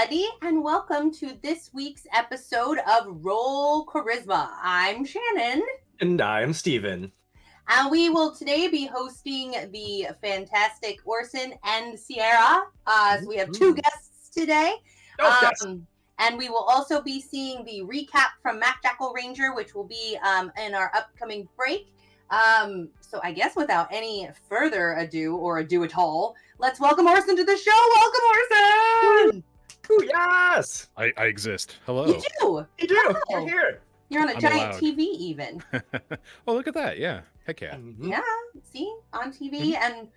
everybody, and welcome to this week's episode of Roll Charisma. I'm Shannon. And I'm Steven. And we will today be hosting the fantastic Orson and Sierra. So we have two guests today. And we will also be seeing the recap from Mac Jackal Ranger, which will be in our upcoming break. So I guess without any further ado, or ado at all, let's welcome Orson to the show. Welcome, Orson! Ooh, yes! I exist. Hello. You do? You do! Oh. You're here! You're on a I'm giant allowed. TV even. Oh, look at that. Yeah. Heck yeah. Mhm. Yeah, see? On TV. And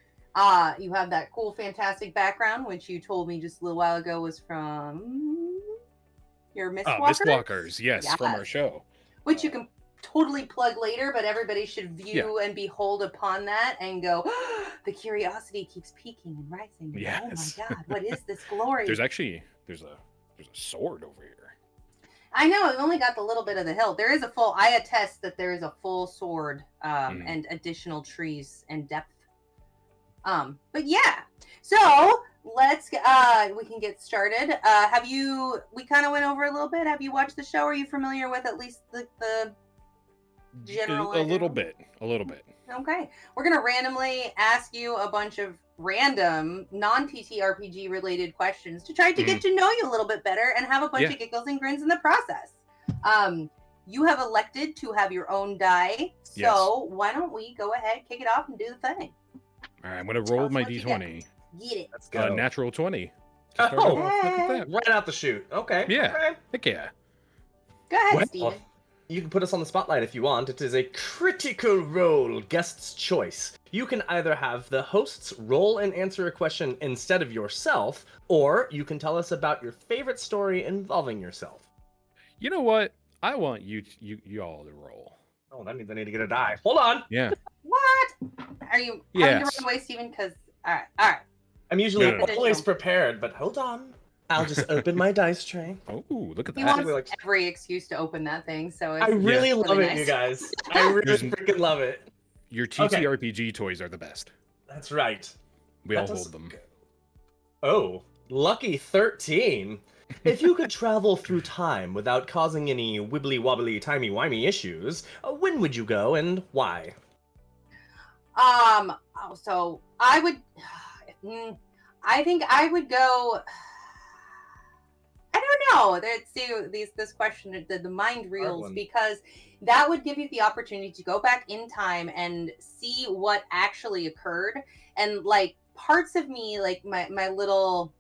you have that cool, fantastic background, which you told me just a little while ago was from your Mistwalkers? Mistwalkers, yes, from our show. Which you can totally plug later, but everybody should view and behold upon that and go, oh, the curiosity keeps peaking and rising. Yes. Oh my God, what is this glory? There's a sword over here. I know, I've only got the little bit of the hilt. There is I attest that there is a full sword and additional trees and depth. But yeah, so let's, we can get started. We kind of went over a little bit. Have you watched the show? Are you familiar with at least the general? A little bit. Okay. We're going to randomly ask you a bunch of random non-TTRPG related questions to try to get to know you a little bit better and have a bunch of giggles and grins in the process. You have elected to have your own die, so why don't we go ahead, kick it off, and do the thing. All right, I'm going to roll my d20. Get it. Let's go. Natural 20. Oh, Look at that. right out the chute. Okay. Yeah. Okay. Heck yeah. Go ahead, Well, Steven. you can put us on the spotlight if you want. It is a critical role, guest's choice. You can either have the hosts roll and answer a question instead of yourself, or you can tell us about your favorite story involving yourself. You know what? I want you all to roll. Oh, that means I need to get a die. Hold on. Yeah. What? Are you having to Yes. run away, Steven? Because, all right. I'm usually No. always prepared, but hold on. I'll just open my dice tray. Oh, look at He that. wants every excuse to open that thing, so it's I really love really it, nice. you guys. I really freaking love it. Your TTRPG toys are the best. That's right. We all Let us hold them. go. Oh, lucky 13. If you could travel through time without causing any wibbly-wobbly, timey-wimey issues, when would you go and why? So I would, I think I would go, I don't know, let's see this question, the mind reels, because that would give you the opportunity to go back in time and see what actually occurred. And like parts of me, like my little,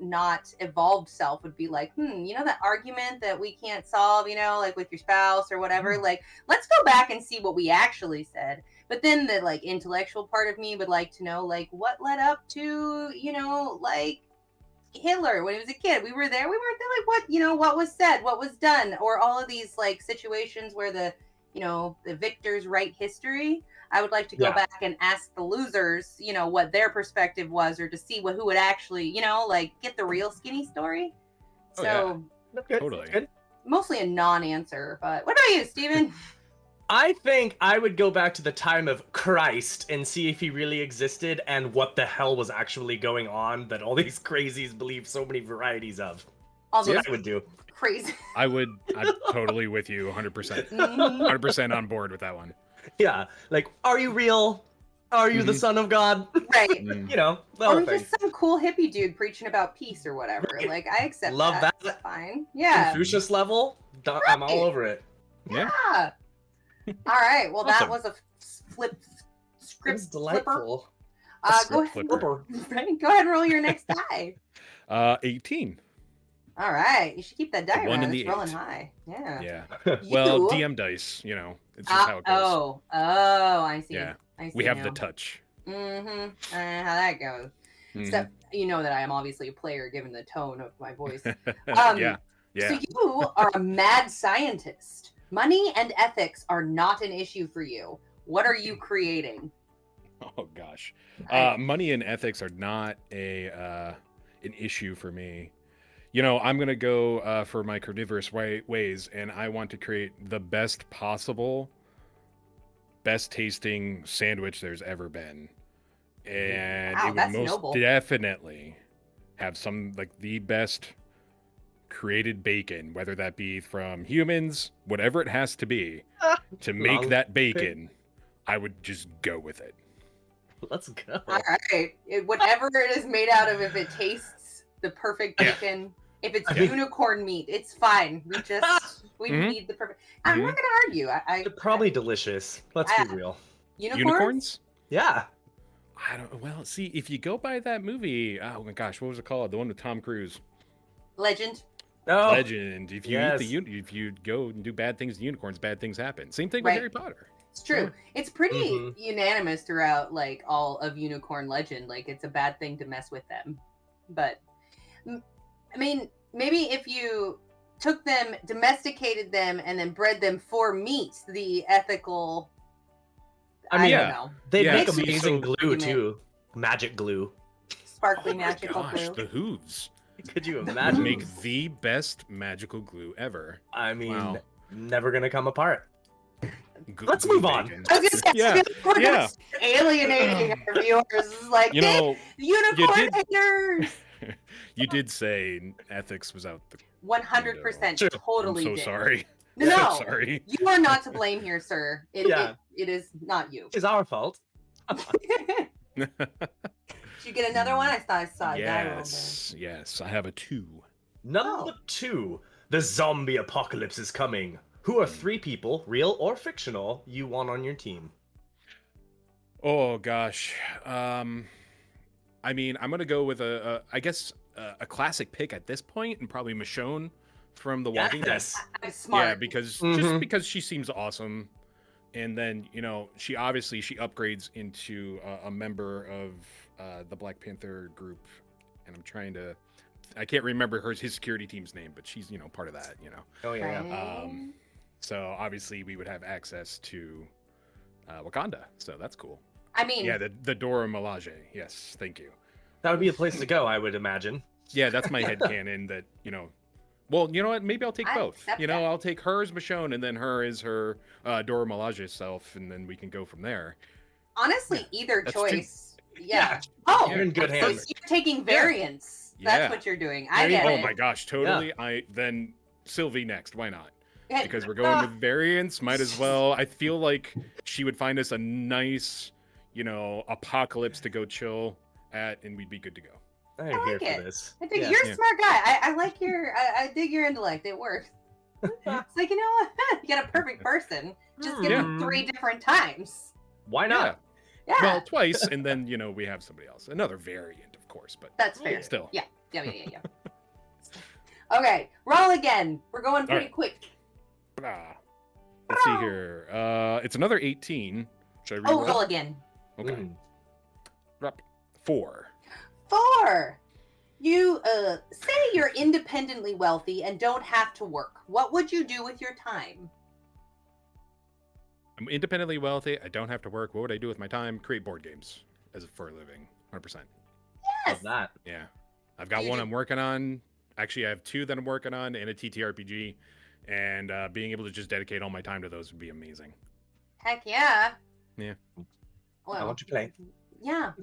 not evolved self would be like, that argument that we can't solve, like with your spouse or whatever, like, let's go back and see what we actually said. But then the like intellectual part of me would like to know, like, what led up to, like Hitler when he was a kid. We weren't there, like what was said, what was done, or all of these like situations where the victors write history. I would like to go back and ask the losers, what their perspective was, or to see who would actually, like get the real skinny story. So Good. Totally. Good. mostly a non-answer, but what about you, Steven? I think I would go back to the time of Christ and see if he really existed and what the hell was actually going on that all these crazies believe so many varieties of. All That's those what I would do. crazy. I'm totally with you 100%. 100% on board with that one. Yeah, like, are you real? Are you the son of God? Right. The Or whole thing. just some cool hippie dude preaching about peace or whatever. Right. Like, I accept Love that. That's fine. Yeah. Confucius level, I'm all over it. Yeah. Yeah. All right. Well, that Awesome. was a It script was delightful. Flipper. Go Script ahead. flipper. Right, go ahead and roll your next die. 18. All right. You should keep that die One around. and It's the rolling 8. high. Yeah. Yeah. Well, You- DM dice, it's just how it goes. I see. Yeah. I see We have now. the touch. Mm-hmm. How that goes. Mhm. So you know that I am obviously a player given the tone of my voice. Yeah. So you are a mad scientist. Money and ethics are not an issue for you. What are you creating? Oh gosh. Right. Money and ethics are not an issue for me. I'm gonna go for my carnivorous ways, and I want to create the best possible, best tasting sandwich there's ever been, and Wow, it would that's most noble. definitely have some like the best created bacon, whether that be from humans, whatever it has to be, to make Long that bacon, I would just go with it. Let's go. All right. Whatever it is made out of, if it tastes the perfect bacon, if it's unicorn meat, it's fine. We need the perfect. I'm not gonna argue. They're probably delicious. Let's be real. Unicorns? Yeah. I don't. Well, see, if you go by that movie, oh my gosh, what was it called? The one with Tom Cruise. Legend. Oh, Legend. If you if you go and do bad things to unicorns, bad things happen. Same thing with Harry Potter. It's true. It's pretty unanimous throughout, like, all of Unicorn Legend. Like, it's a bad thing to mess with them. But, I mean, maybe if you took them, domesticated them, and then bred them for meat, the ethical... I don't know. They make amazing glue, too. Magic glue. Sparkly magical glue. The hooves. Could you imagine? Make the best magical glue ever. I mean, never gonna come apart. Let's glue move on. bacon. I was gonna say, we're alienating our viewers. It's like, unicorn haters. You did say ethics was out the 100%. Totally. I'm so sorry. No, sorry. You are not to blame here, sir. It is not you. It's our fault. Did you get another one? I thought I saw a guy roll there. Yes, I have a 2. Number 2. The zombie apocalypse is coming. Who are 3 people, real or fictional, you want on your team? Oh gosh. I mean, I'm gonna go with a classic pick at this point, and probably Michonne from The Walking Dead. I'm smart. Yeah, because just because she seems awesome, and then she upgrades into a member of the Black Panther group, and I can't remember his security team's name, but she's part of that. Oh yeah. Right. So obviously we would have access to Wakanda, so that's cool. I mean, the Dora Milaje. Yes, thank you. That would be a place to go, I would imagine. Yeah, that's my headcanon that, well, you know what? Maybe I'll take both. I'll take her as Michonne, and then her as her Dora Milaje self, and then we can go from there. Honestly, either choice. Yeah. Oh, you're in good hands. So you're taking variants. That's what you're doing. I get it. Oh my gosh, totally. Then Sylvie next. Why not? Because we're going with variants, might as well. I feel like she would find us a nice, apocalypse to go chill at, and we'd be good to go. I'm here for this. I think you're a smart guy. I like I dig your intellect. It works. It's like, you know what? You got a perfect person. Just give them 3 different times. Why not? Yeah. Well, twice, and then we have somebody else, another variant, of course, but that's fair. Still. Yeah. Okay, roll again. We're going pretty quick. Let's see here. It's another 18. Should I roll again. Okay. 4. 4. You say you're independently wealthy and don't have to work. What would you do with your time? I'm independently wealthy. I don't have to work. What would I do with my time? Create board games for a living. 100%. Yes. Love that. Yeah. I've got one I'm working on. Actually, I have 2 that I'm working on, and a TTRPG. And being able to just dedicate all my time to those would be amazing. Heck yeah. Yeah. Well, I want to play. Yeah.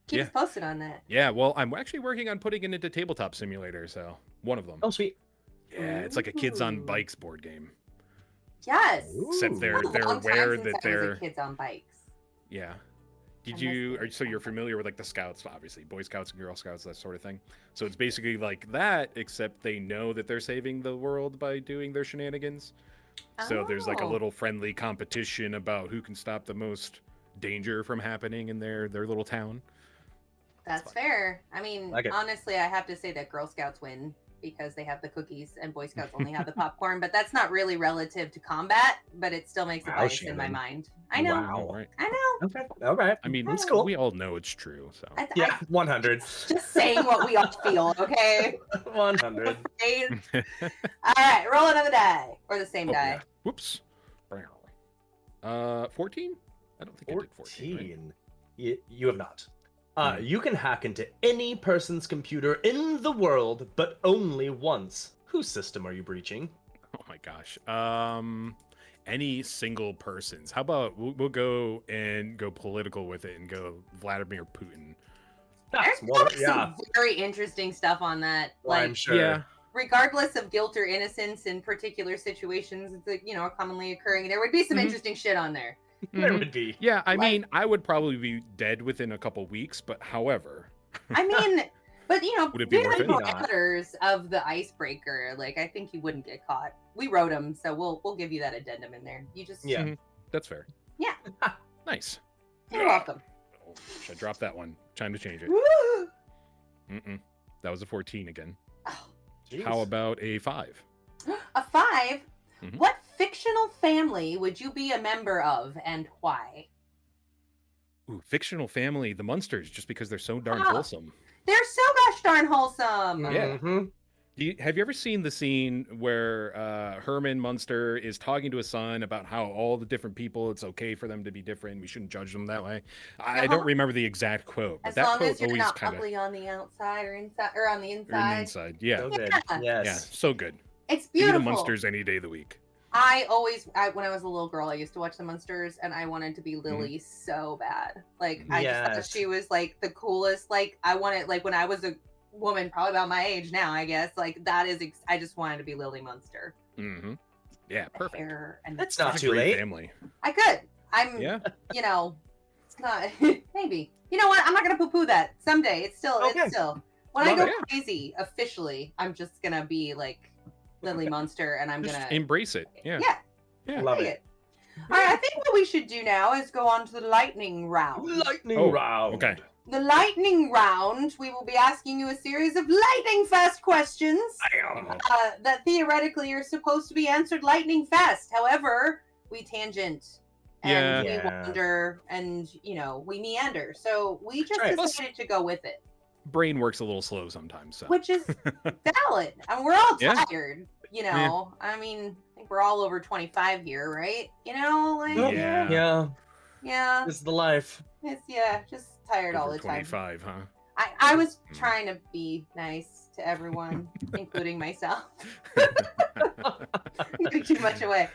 Keep us posted on that. Yeah, well, I'm actually working on putting it into Tabletop Simulator, so one of them. Oh, sweet. Yeah, it's like a Kids on Bikes board game. Yes. Except they're aware that they're Kids on Bikes. Yeah. So you're familiar with like the Scouts, obviously, Boy Scouts and Girl Scouts, that sort of thing. So it's basically like that, except they know that they're saving the world by doing their shenanigans. So there's like a little friendly competition about who can stop the most danger from happening in their little town. That's fair. I mean, honestly, I have to say that Girl Scouts win because they have the cookies and Boy Scouts only have the popcorn, but that's not really relative to combat, but it still makes a bias in my mind. I know. Wow. Right. I know. Okay. All right. I mean, that's cool. We all know it's true. So yeah, 100. Just saying what we all feel, okay? 100. All right, roll another die. Or the same die. Yeah. Whoops. 14? I don't think 14. I did 14. Right? You have not. You can hack into any person's computer in the world, but only once. Whose system are you breaching? Oh my gosh. Any single person's. How about we'll go political with it and go Vladimir Putin. There's some very interesting stuff on that. Well, I'm sure. Yeah. regardless of guilt or innocence in particular situations that, are commonly occurring, there would be some interesting shit on there. There would be. Yeah, I mean, I would probably be dead within a couple weeks, but however. I mean, but Would it be given worth the it? parameters of the icebreaker, like I think you wouldn't get caught. We wrote them, so we'll give you that addendum in there. You just That's fair. Yeah. Nice. You're welcome. Oh, should I drop that one? Time to change it. Woo! That was a 14 again. Oh, How about a 5? a 5? Mhm. What fictional family would you be a member of and why? Ooh, fictional family, the Munsters, just because they're so darn Oh. wholesome. They're so gosh darn wholesome. Yeah. Mhm. Have you ever seen the scene where Herman Munster is talking to his son about how all the different people, it's okay for them to be different, we shouldn't judge them that way? I don't remember the exact quote, but As that long quote as you're always not kind of ugly on the outside or inside or on the or inside. inside. Yeah, So good. Yeah. Yes. yeah, so good. It's Give me the beautiful. Munsters any day of the week. When I was a little girl, I used to watch the Munsters, and I wanted to be Lily so bad. Like, I just thought Yes. she was like the coolest. Like, I wanted, like, when I was a woman, probably about my age now, I guess. Like, I just wanted to be Lily Munster. Mm-hmm. Yeah, The perfect. hair and That's the not That's too a great late. family. I could. I'm. Yeah. It's not. Maybe. You know what? I'm not gonna poo-poo that. Someday, it's still. When Love I go it. crazy officially, I'm just gonna be like Lily Munster, and I'm Just gonna embrace it. Yeah. Yeah. Yeah. Love dig it. All right, I think what we should do now is go on to the lightning round. Lightning round. Okay. The lightning round, we will be asking you a series of lightning fast questions Bam. that theoretically are supposed to be answered lightning fast. However, we tangent and we wander and, we meander. So we just right. decided to go with it, Brain works a little slow sometimes. So. which is valid. I mean, we're all Yeah. tired, I mean, I think we're all over 25 here, right? Yeah. Yeah. This is the life. It's just tired all Over the time. 25, huh? I was trying to be nice to everyone, including myself. Giving too much away.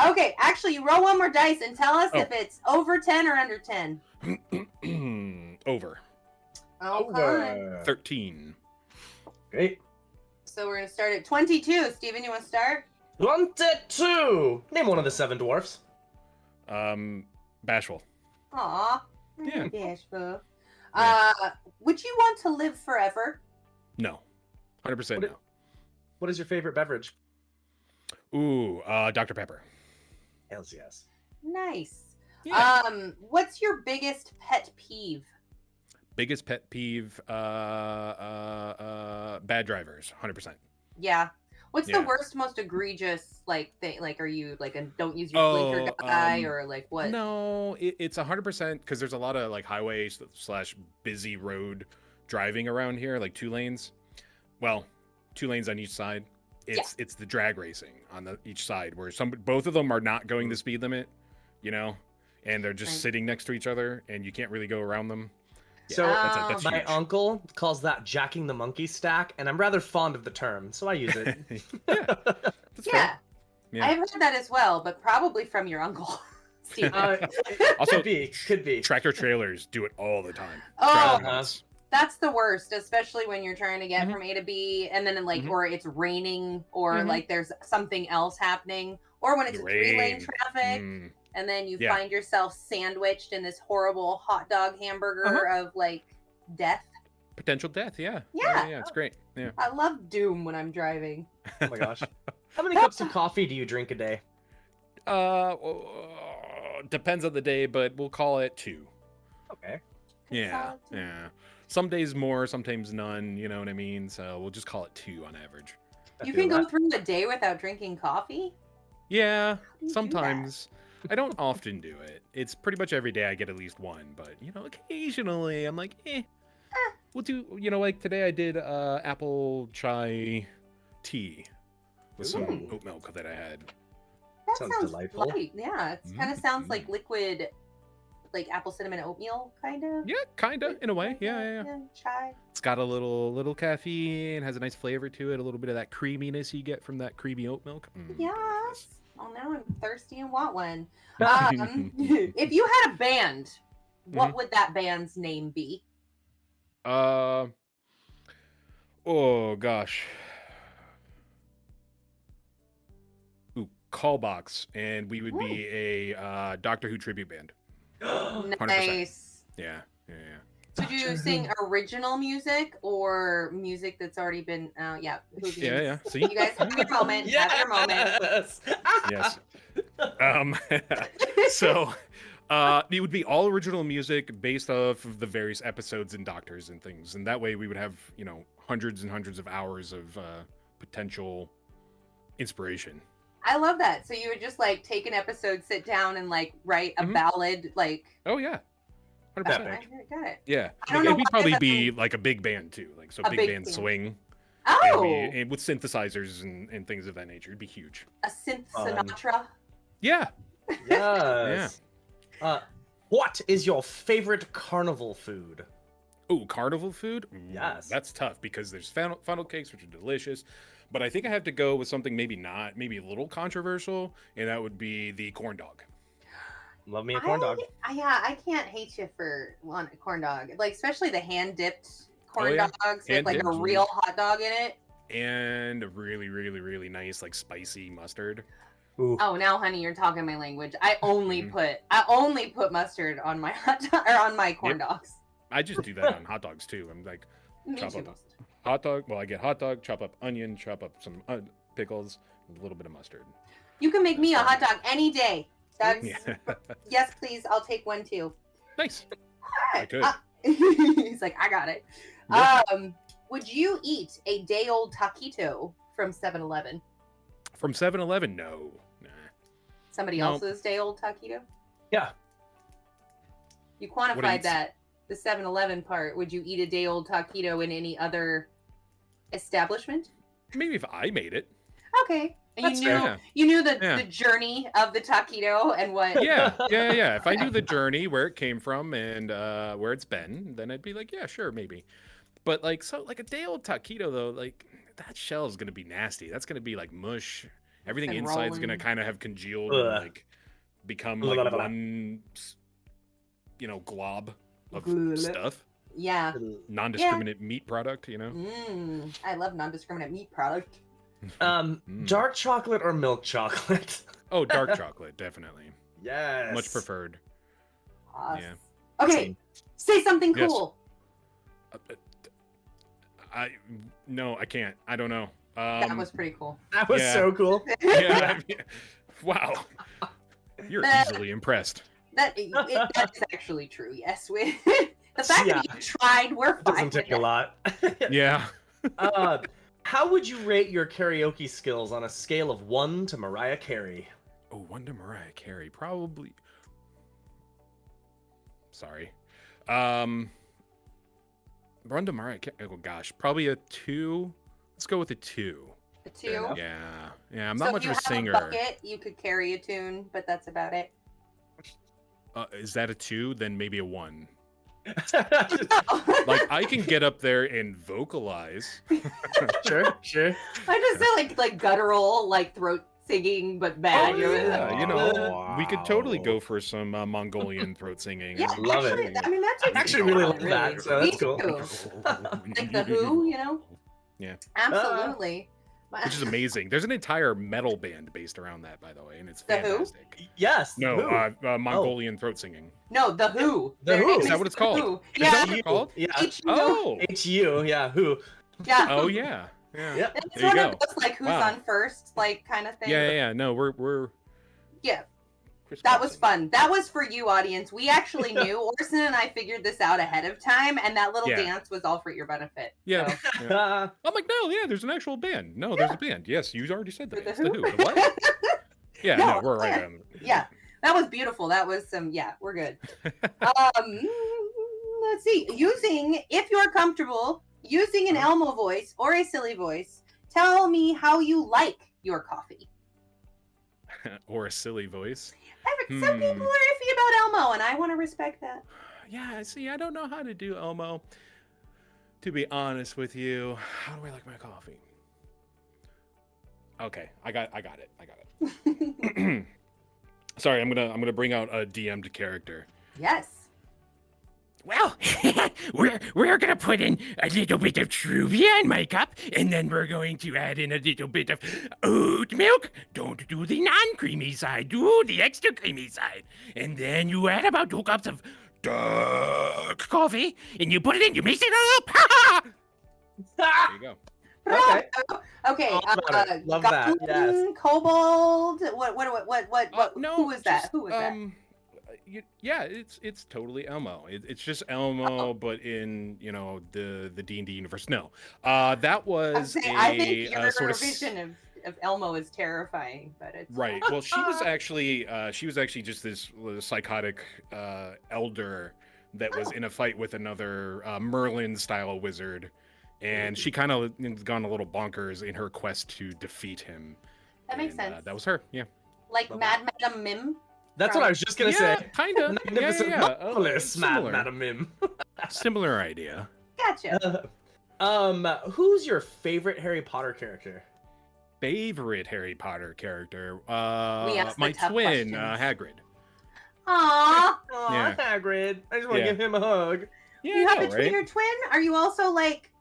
Okay, actually, you roll one more dice and tell us if it's over 10 or under 10. Over. Okay. 13. Great. So we're going to start at 22. Steven, you want to start? 22. Name one of the 7 dwarfs. Bashful. Aw. Yeah. Bashful. Yeah. Would you want to live forever? No. 100% no. What is your favorite beverage? Ooh, Dr. Pepper. Hells yes. Nice. Yeah. What's your biggest pet peeve? Biggest pet peeve, bad drivers, 100%. Yeah. What's the Yeah. worst, most egregious thing? Like, are you like a don't use your blinker guy or like what? No, it's 100% because there's a lot of like highway / busy road driving around here, like 2 lanes. Well, 2 lanes on each side. It's the drag racing on each side where both of them are not going the speed limit, and they're just sitting next to each other and you can't really go around them. Yeah, So that's my huge. uncle calls that jacking the monkey stack, and I'm rather fond of the term, so I use it. That's fair. Yeah. I've heard that as well, but probably from your uncle. Steve. Also, could be. tractor trailers do it all the time. Oh, Drive nuts. that's the worst, especially when you're trying to get from A to B, and then or it's raining, or like there's something else happening, or when it's a 3-lane traffic. And then you find yourself sandwiched in this horrible hot dog hamburger of like death. Potential death, yeah. Yeah. Yeah, it's great. Yeah. I love doom when I'm driving. Oh my gosh. How many cups of coffee do you drink a day? Depends on the day, but we'll call it 2. Okay. Yeah. Yeah. Some days more, sometimes none, you know what I mean? So we'll just call it 2 on average. You can go through a day without drinking coffee? Yeah, do you do sometimes. I don't often do it. It's pretty much every day I get at least 1, but occasionally I'm like, we'll do, like today I did apple chai tea with some oat milk that I had. That Sounds sounds delightful. light. Yeah, it kind of sounds like liquid, like apple cinnamon oatmeal, kind of. Yeah, kind of, in a way. Yeah. Chai. It's got a little caffeine, has a nice flavor to it, a little bit of that creaminess you get from that creamy oat milk. Yes. Oh, now I'm thirsty and want one. If you had a band, what would that band's name be? Oh gosh. call box, and we would be a Doctor Who tribute band. 100%. Nice. Yeah. Would you sing original music or music that's already been? Yeah. Yeah. See, you guys have your moment. Yes. Have your moment. Yes. So, it would be all original music based off of the various episodes and Doctors and things, and that way we would have hundreds and hundreds of hours of potential inspiration. I love that. So you would just like take an episode, sit down, and like write a ballad, like. Oh yeah. 100%. I got it. Yeah, I don't know. It'd probably be like a big band too, like so big band swing. Oh. And with synthesizers and things of that nature, it'd be huge. A synth Sinatra. Yeah. Yes. What is your favorite carnival food? Oh, carnival food? Yes. That's tough because there's funnel cakes, which are delicious. But I think I have to go with something maybe a little controversial, and that would be the corn dog. Love me a corn dog. I can't hate you for one corn dog. Like, especially the hand-dipped corn dogs with like a real hot dog in it. And a really, really, really nice, like, spicy mustard. Ooh. Oh, now, honey, you're talking my language. I only put mustard on my hot dog or on my corn dogs. I just do that on hot dogs too. I'm like, chop up hot dog. Well, I get hot dog, chop up onion, chop up some pickles, a little bit of mustard. You can make me a hot dog any day. That's yes, please. I'll take one too. Nice. I could. He's like, I got it. Yeah. Would you eat a day-old taquito from 7-Eleven? From 7-Eleven? No. Nah. Somebody else's day-old taquito? Yeah. You quantified that. The 7-Eleven part. Would you eat a day-old taquito in any other establishment? Maybe if I made it. Okay. And you knew the journey of the taquito and what. Yeah. If I knew the journey, where it came from, and where it's been, then I'd be like, yeah, sure, maybe. But like a day old taquito though, like that shell is gonna be nasty. That's gonna be like mush. Everything inside is gonna kind of have congealed and like become like one, glob of stuff. Yeah. Non-discriminate meat product, I love non-discriminate meat product. Dark chocolate or milk chocolate? Oh, dark chocolate, definitely. Yes. Much preferred. Awesome. Yeah. Okay. Say something cool. No, I can't. I don't know. That was pretty cool. That was so cool. Yeah. Wow. You're easily impressed. That is actually true. Yes, the fact that you tried, we're fine. Doesn't take a lot. Yeah. How would you rate your karaoke skills on a scale of 1 to Mariah Carey? Oh, 1 to Mariah Carey, probably. Sorry. 1 to Mariah Carey. Oh gosh, probably a 2. Let's go with a 2. A 2? Yeah. I'm not much of a singer. If you have a bucket, you could carry a tune, but that's about it. Is that a 2? Then maybe a 1. Like I can get up there and vocalize. Sure. I just said like guttural, like throat singing, but bad. We could totally go for some Mongolian throat singing. Yeah, love it. I mean, that's actually really love that. So that's cool. Like the Who, Yeah. Absolutely. Which is amazing. There's an entire metal band based around that, by the way, and it's fantastic. The Who? Yes. No, Mongolian throat singing. No, the Who. The Who. Is that what it's called? Who. Is that what it's called? Yeah. Oh. H-U. Yeah. Who? Yeah. Oh yeah. Yeah. It's one of those like who's on first, like kind of thing. Yeah. No, we're. Yeah. That was fun. That was for you, audience. We actually knew. Orson and I figured this out ahead of time, and that little dance was all for your benefit. Yeah. So. I'm like, no, there's an actual band. No, there's a band. Yes, you already said that. It's the Who. The what? Yeah, no, we're right on. Yeah, that was beautiful. That was some. Yeah, we're good. Let's see. If you're comfortable using an Elmo voice or a silly voice, tell me how you like your coffee. Or a silly voice. Some people are iffy about Elmo, and I want to respect that. Yeah, see, I don't know how to do Elmo. To be honest with you, how do I like my coffee? Okay, I got it. Sorry, I'm gonna bring out a DM'd character. Yes. Well, we're gonna put in a little bit of truvia in my cup, and then we're going to add in a little bit of oat milk. Don't do the non-creamy side, do the extra creamy side. And then you add about 2 cups of dark coffee, and you put it in, you mix it all up. There you go. Okay. Okay. All about it. Love that, yes. Kobold. What? No, Who was that? just, Who was that? Yeah, it's totally Elmo. It's just Elmo, but in the D&D universe. No, that was I think your sort of vision of Elmo is terrifying, but it's right. Well, she was actually just this psychotic elder that was in a fight with another Merlin style wizard, and she kind of gone a little bonkers in her quest to defeat him. That makes sense. That was her. Yeah. Like Mad Madam Mim. That's what I was just gonna say. Kind of. Magnificent Marvelous, Madam Mim. Similar idea. Gotcha. Who's your favorite Harry Potter character? Favorite Harry Potter character? asked the My tough twin, questions. Hagrid. Aww. Aw, Hagrid. I just want to Yeah. give him a hug. Yeah, You I have know, a twin right? or twin? Are you also like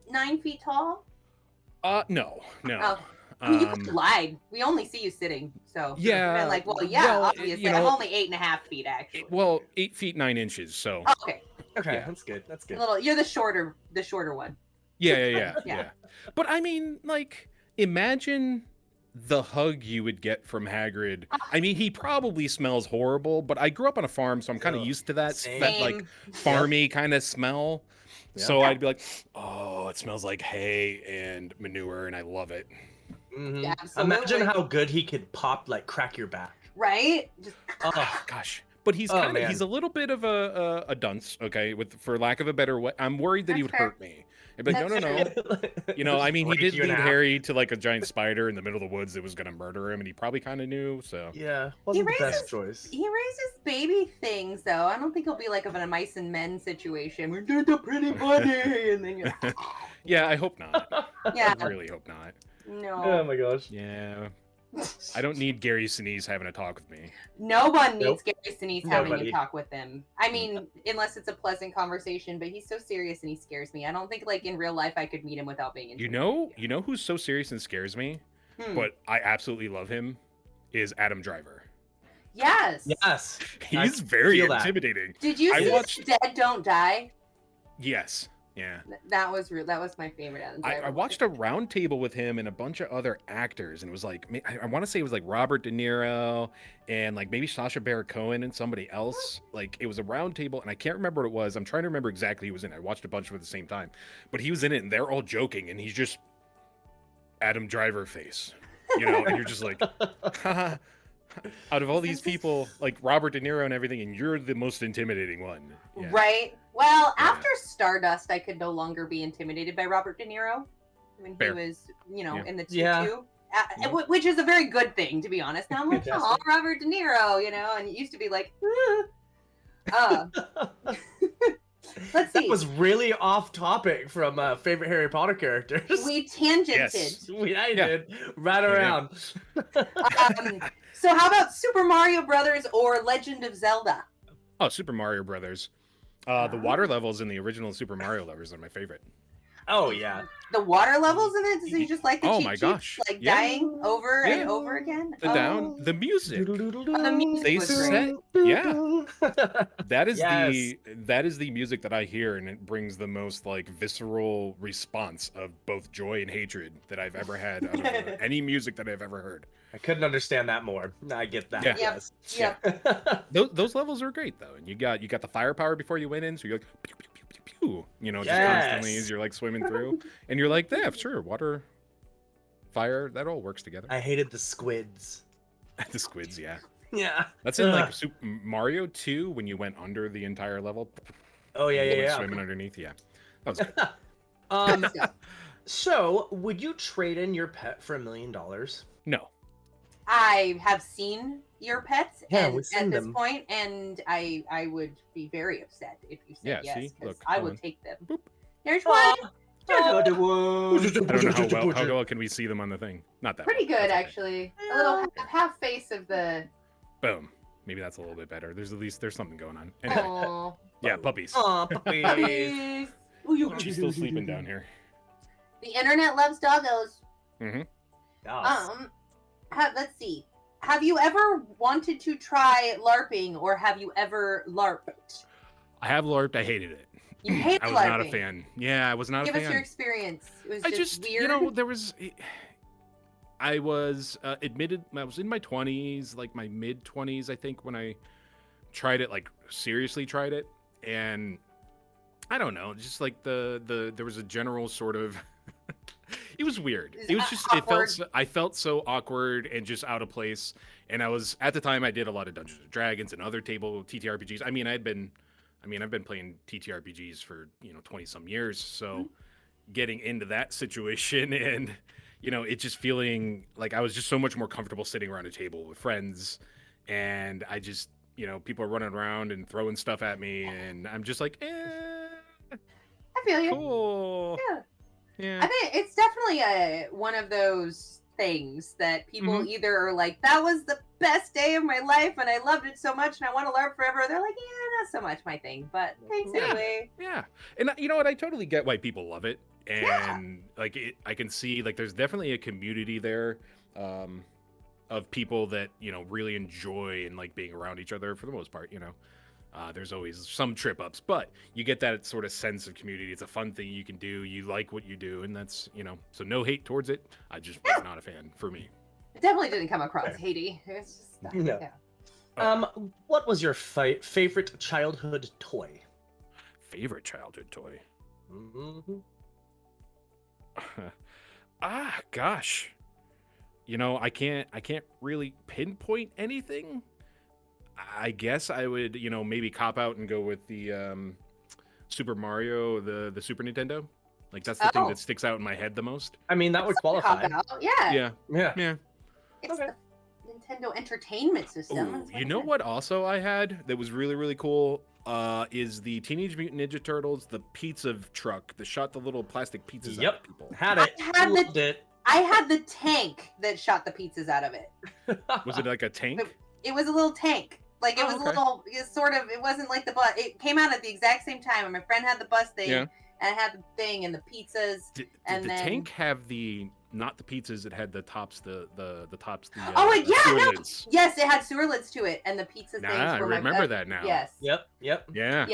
9 feet tall? No. Oh. I mean, you could have lied. We only see you sitting, so Yeah, Like, well, well, obviously, I'm only 8.5 feet actually. Well, 8 feet 9 inches. So Oh, okay, Okay, Yeah. that's good. That's a good. little. You're the shorter one. yeah. Yeah. But I mean, like, imagine the hug you would get from Hagrid. I mean, he probably smells horrible, but I grew up on a farm, so I'm kind of Ugh, used to that same. that like farmy kind of smell. Yeah. So I'd be like, oh, it smells like hay and manure, and I love it. Mhm. Yeah, absolutely. Imagine how good he could crack your back. Right? Just Oh gosh. But he's Oh, kind of man. he's a little bit of a dunce, okay, for lack of a better way. I'm worried that he would That's fair. hurt me. I'd be like, no. I mean, he did lead Harry to like a giant spider in the middle of the woods that was gonna murder him, and he probably kind of knew. So Yeah, wasn't the raises- best choice. he raises baby things, though. I don't think he'll be like of a mice and men situation. We're doing the pretty bunny, and then you're like, yeah, I hope not. yeah, I really hope not. Oh no. my gosh. Yeah, I don't need Gary Sinise having a talk with me. No one needs Nope. Gary Sinise having Nobody. to talk with him. I mean, unless it's a pleasant conversation, but he's so serious and he scares me. I don't think like in real life I could meet him without being You intimidated. know who's so serious and scares me, but I absolutely love him, is Adam Driver. Yes. Yes. He's very feel that. intimidating. Did you I see watched- Dead Don't Die? Yes. Yeah. That was my favorite Adam Driver. I watched a round table with him and a bunch of other actors, and it was like I want to say it was like Robert De Niro and like maybe Sacha Baron Cohen and somebody else. Like it was a round table, and I can't remember what it was. I'm trying to remember exactly who was in it. I watched a bunch of it at the same time, but he was in it, and they're all joking, and he's just Adam Driver face, and you're just like, haha. Out of all these people, like Robert De Niro and everything, and you're the most intimidating one. Yeah. Right. Well, Yeah. after Stardust, I could no longer be intimidated by Robert De Niro when Fair. he was, Yeah. in the Yeah. tutu. Which is a very good thing, to be honest. Now I'm like, Fantastic. oh, Robert De Niro, and it used to be like, let's see. That was really off topic from favorite Harry Potter characters. We tangented. Yes. I did. Right Yeah. around. So how about Super Mario Brothers or Legend of Zelda? Oh, Super Mario Brothers. The water levels in the original Super Mario levels are my favorite. Oh yeah. The water levels in it? So you just like the Oh cheat my sheets, gosh. like Yeah. dying over Yeah. and over again? The music. the music They was set- great. yeah. That is Yes. the music that I hear, and it brings the most like visceral response of both joy and hatred that I've ever had out of any music that I've ever heard. I couldn't understand that more. I get that. Yeah. Yep. Yes. Yep. Those levels are great though, and you got the firepower before you went in, so you're like pew, pew, pew, pew, pew, just constantly Yes. as you're like swimming through, and you're like, yeah, sure, water, fire, that all works together. I hated the squids. The squids, yeah. Yeah. That's in like Ugh. Super Mario 2 when you went under the entire level. Oh yeah, You yeah, went yeah. Swimming underneath, yeah. That was good. Yeah. So, would you trade in your pet for $1 million? No. I have seen your pets Yeah, and we've seen at this them. point, and I would be very upset if you said Yeah, yes, see? 'cause Look, I hold would on. take them. Boop. There's one. Aw. I don't know how well can we see them on the thing. Not that Pretty well. good, That's okay. actually. A little half face of the. Boom. Maybe that's a little bit better. There's something going on. Anyway. Oh, Yeah, puppies. Aw, puppies. Puppies. She's still sleeping down here. The internet loves doggos. Mm-hmm. Yes. Let's see. Have you ever wanted to try LARPing, or have you ever LARPed? I have LARPed. I hated it. You hate I was LARPing. not a fan. Yeah, I was not Give a fan. us your experience. It was I just weird. you know, there was. I was admitted. I was in my 20s, like my mid 20s, I think, when I tried it, like seriously tried it, and I don't know, just like there was a general sort of. It was weird. It was just awkward. I felt so awkward and just out of place. And I was at the time I did a lot of Dungeons and Dragons and other table TTRPGs. I've been playing TTRPGs for 20 some years. So getting into that situation and it just feeling like I was just so much more comfortable sitting around a table with friends, and I just people are running around and throwing stuff at me, and I'm just like, I feel you. cool. Yeah. Yeah. I think it's definitely one of those things that people either are like, that was the best day of my life and I loved it so much and I want to LARP forever. They're like, yeah, not so much my thing, but thanks anyway. Yeah. And you know what? I totally get why people love it. And I can see like there's definitely a community there of people that, really enjoy and like being around each other for the most part, There's always some trip ups, but you get that sort of sense of community. It's a fun thing you can do. You like what you do, and that's so no hate towards it. I just was not a fan for me. It definitely didn't come across Haiti. It's just No. yeah. What was your favorite childhood toy? Favorite childhood toy? Mm-hmm. Gosh. I can't really pinpoint anything. I guess I would, maybe cop out and go with the Super Mario, the Super Nintendo. Like that's the thing that sticks out in my head the most. I mean, that would qualify. Yeah. Yeah. It's the Nintendo Entertainment System. Ooh, you know what also I had that was really, really cool is the Teenage Mutant Ninja Turtles, the pizza truck that shot the little plastic pizzas out of people. Had it. Loved it. I had the tank that shot the pizzas out of it. Was it like a tank? It was a little tank. Like it was a little, it wasn't like the bus. It came out at the exact same time, and my friend had the bus thing, and I had the thing and the pizzas. Did the tank have not the pizzas? It had the tops, the tops. Sewer lids. Yes, it had sewer lids to it, and the pizza things. I remember that now. Yes. Yep. Yeah.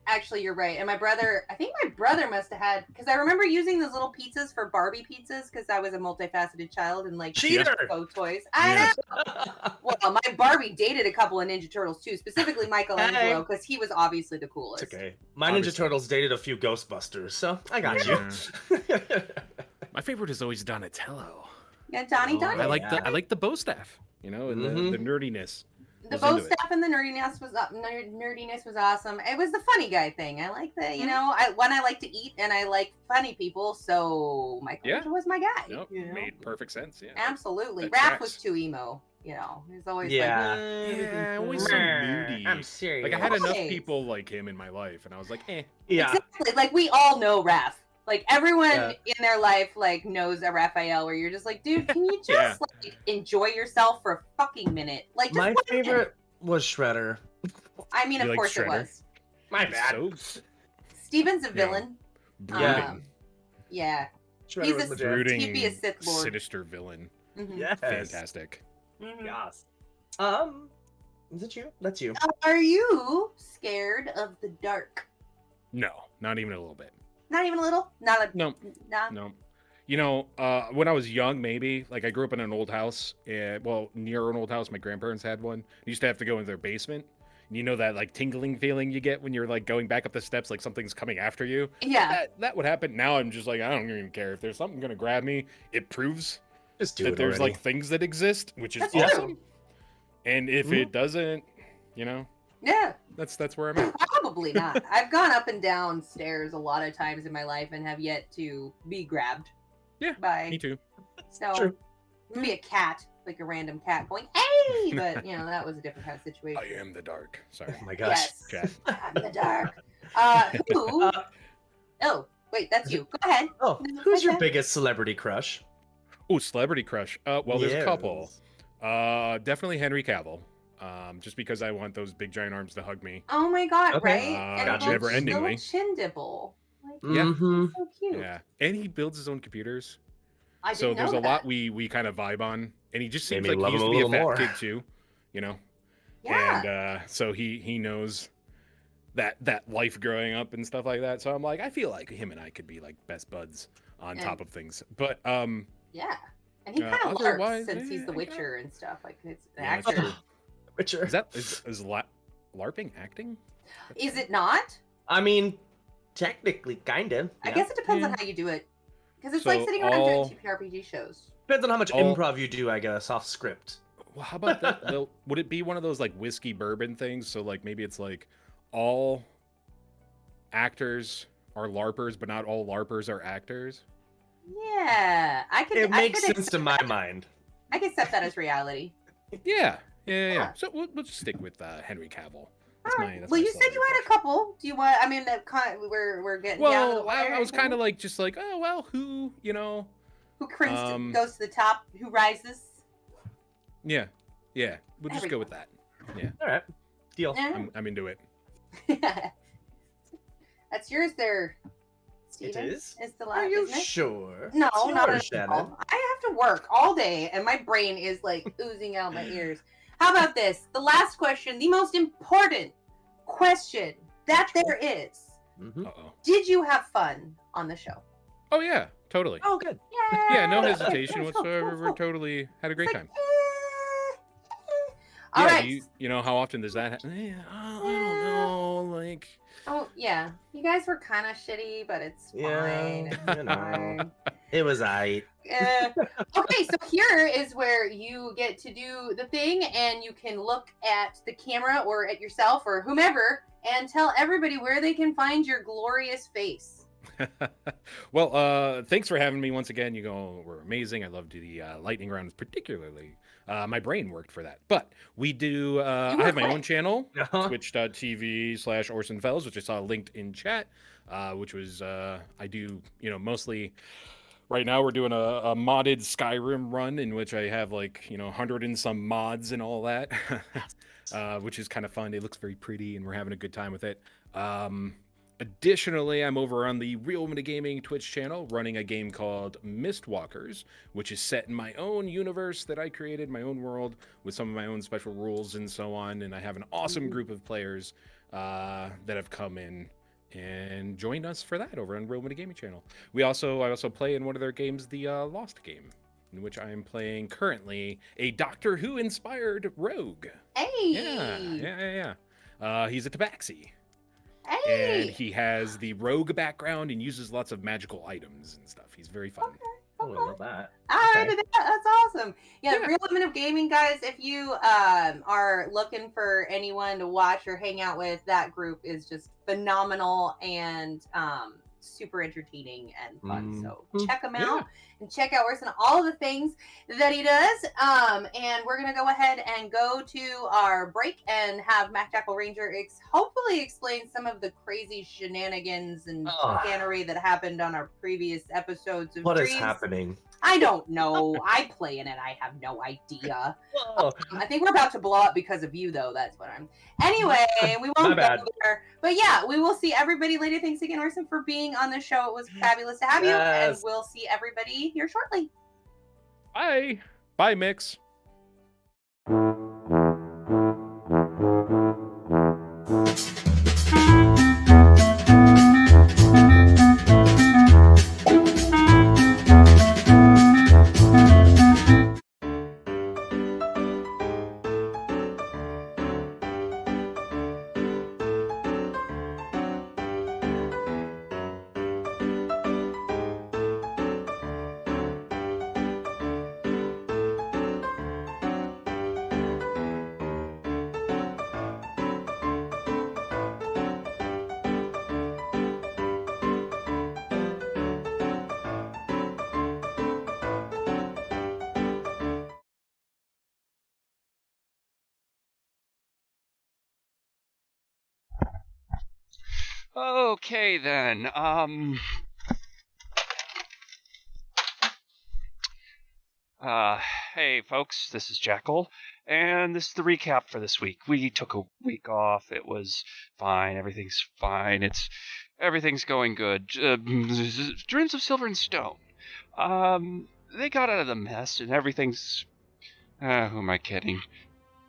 Actually, you're right. And my brother, I think my brother must have had, because I remember using those little pizzas for Barbie pizzas, because I was a multifaceted child and like cheater toys. I know. Well, my Barbie dated a couple of Ninja Turtles too, specifically Michelangelo, because he was obviously the coolest. It's okay. My Ninja Turtles dated a few Ghostbusters, so I got you. My favorite is always Donatello. Yeah, Donnie. I like the bow staff, and the nerdiness. The bow staff and the nerdiness was awesome. It was the funny guy thing. I like that, I like to eat and I like funny people, so Michelangelo was my guy. Nope, made perfect sense. Yeah, absolutely. Raph was too emo. He's always always so moody. I'm serious. Like I had enough people like him in my life, and I was like, Yeah, exactly. Like we all know Raph. Like everyone in their life like knows a Raphael, where you're just like, dude, can you just like enjoy yourself for a fucking minute? Like just my favorite was Shredder. I mean, of course it was. My bad. Steven's a villain. Yeah. He's a brooding, he'd be a Sith Lord. Sinister villain. Yes. Fantastic. Yes. Is it you? That's you. Are you scared of the dark? No, not even a little bit. Not even a little? No. When I was young, maybe. Like, I grew up in an old house. Near an old house. My grandparents had one. I used to have to go into their basement. And that, like, tingling feeling you get when you're, like, going back up the steps, like something's coming after you? Yeah. That would happen. Now I'm just like, I don't even care. If there's something going to grab me, it proves that there's, like, things that exist, which is awesome. And if it doesn't, Yeah. That's where I'm at. Probably not. I've gone up and down stairs a lot of times in my life and have yet to be grabbed. Yeah. By me too. So maybe a cat, like a random cat going, hey, but that was a different kind of situation. I am the dark. Sorry. Oh my gosh. Yes. I'm the dark. Oh, wait, that's you. Go ahead. Oh, who's your biggest celebrity crush? Oh, celebrity crush. Well, there's a couple. Definitely Henry Cavill. just because I want those big giant arms to hug me. Oh my god, Okay. right? And Gotcha. a Never little endingly. chin dibble. Like, Yeah. Mm-hmm. so cute. Yeah, and he builds his own computers. I So didn't there's know a that. lot we kind of vibe on, and he just Made seems me like he love used him to a be a little fat more. kid too, you know. Yeah. And so he knows that life growing up and stuff like that. So I'm like, I feel like him and I could be like best buds on And- top of things. But Yeah. And he kind of otherwise, larps since he's the yeah, Witcher and stuff. Like, it's an Yeah, that's actor. true. Witcher. is LARPing acting? Is it not? I mean, technically, kind of. I guess it depends on Yeah. how you do it. Because it's So like sitting around doing all- TPRPG shows. Depends on how much All- improv you do, I guess, off script. Well, how about that? Would it be one of those like whiskey bourbon things? So like maybe it's like all actors are LARPers, but not all LARPers are actors. Yeah. It makes sense to my mind. I can accept that as reality. Yeah. Yeah. So we'll just stick with Henry Cavill. That's All right. my- that's Well, my you said you celebrity had a crush. couple. Do you want? I mean, we're getting down to the Well, wire. I was kind of like just like, oh well, who who goes to the top, who rises. yeah, we'll just There we go go. with that. All right. Deal. Yeah. I'm into it. That's yours, there. It Steven? is? Is the Are last? you Isn't it? sure? No, It's not yours, at Shannon. all. I have to work all day, and my brain is like oozing out my ears. How about this? The last question, the most important question that there is. Mm-hmm. Uh-oh. Did you have fun on the show? Oh yeah, totally. Oh, good. Yeah, no Yay! hesitation Let's go, whatsoever. let's We're go. totally had a great It's time. All Yeah, right. you know how often does that happen? Yeah, I don't know, like Oh yeah, you guys were kind of shitty, but it's Yeah, fine. It's you know. fine. It was aight. Okay, so here is where you get to do the thing, and you can look at the camera or at yourself or whomever, and tell everybody where they can find your glorious face. well, thanks for having me once again. You go were amazing. I loved the lightning rounds particularly. My brain worked for that. But we do I were have my quick. own channel, Uh-huh. twitch.tv/Orson Fells, which I saw linked in chat, which was I do, mostly right now we're doing a modded Skyrim run in which I have like, 100 and some mods and all that. Which is kind of fun. It looks very pretty and we're having a good time with it. Additionally, I'm over on the Real Metagaming Twitch channel running a game called Mistwalkers, which is set in my own universe that I created, my own world, with some of my own special rules and so on. And I have an awesome group of players that have come in and joined us for that over on Real Metagaming channel. I also play in one of their games, the Lost game, in which I am playing currently a Doctor Who inspired rogue. Hey. Yeah. He's a tabaxi. Hey. And he has the rogue background and uses lots of magical items and stuff. He's very fun. Oh, I love that. I Okay. did that. That's awesome. Yeah, Yeah. Real Women of Gaming, guys. If you are looking for anyone to watch or hang out with, that group is just phenomenal and super entertaining and fun. So check him out and check out Orson, all of the things that he does. And we're gonna go ahead and go to our break and have Mac Jackal Ranger hopefully explain some of the crazy shenanigans and chicanery that happened on our previous episodes of What is Dreams. happening? I don't know. I play in it. I have no idea. Oh, I think we're about to blow up because of you, though. That's what I'm. Anyway, we My won't go bad. there. But yeah, we will see everybody later. Thanks again, Orson, for being on the show. It was fabulous to have you, and Yes. we'll see everybody here shortly. Bye. Bye, Mix. Okay then. Hey folks, this is Jackal, and this is the recap for this week. We took a week off. It was fine. Everything's fine. Everything's going good. Dreams of Silver and Stone. They got out of the mess, and everything's... who am I kidding?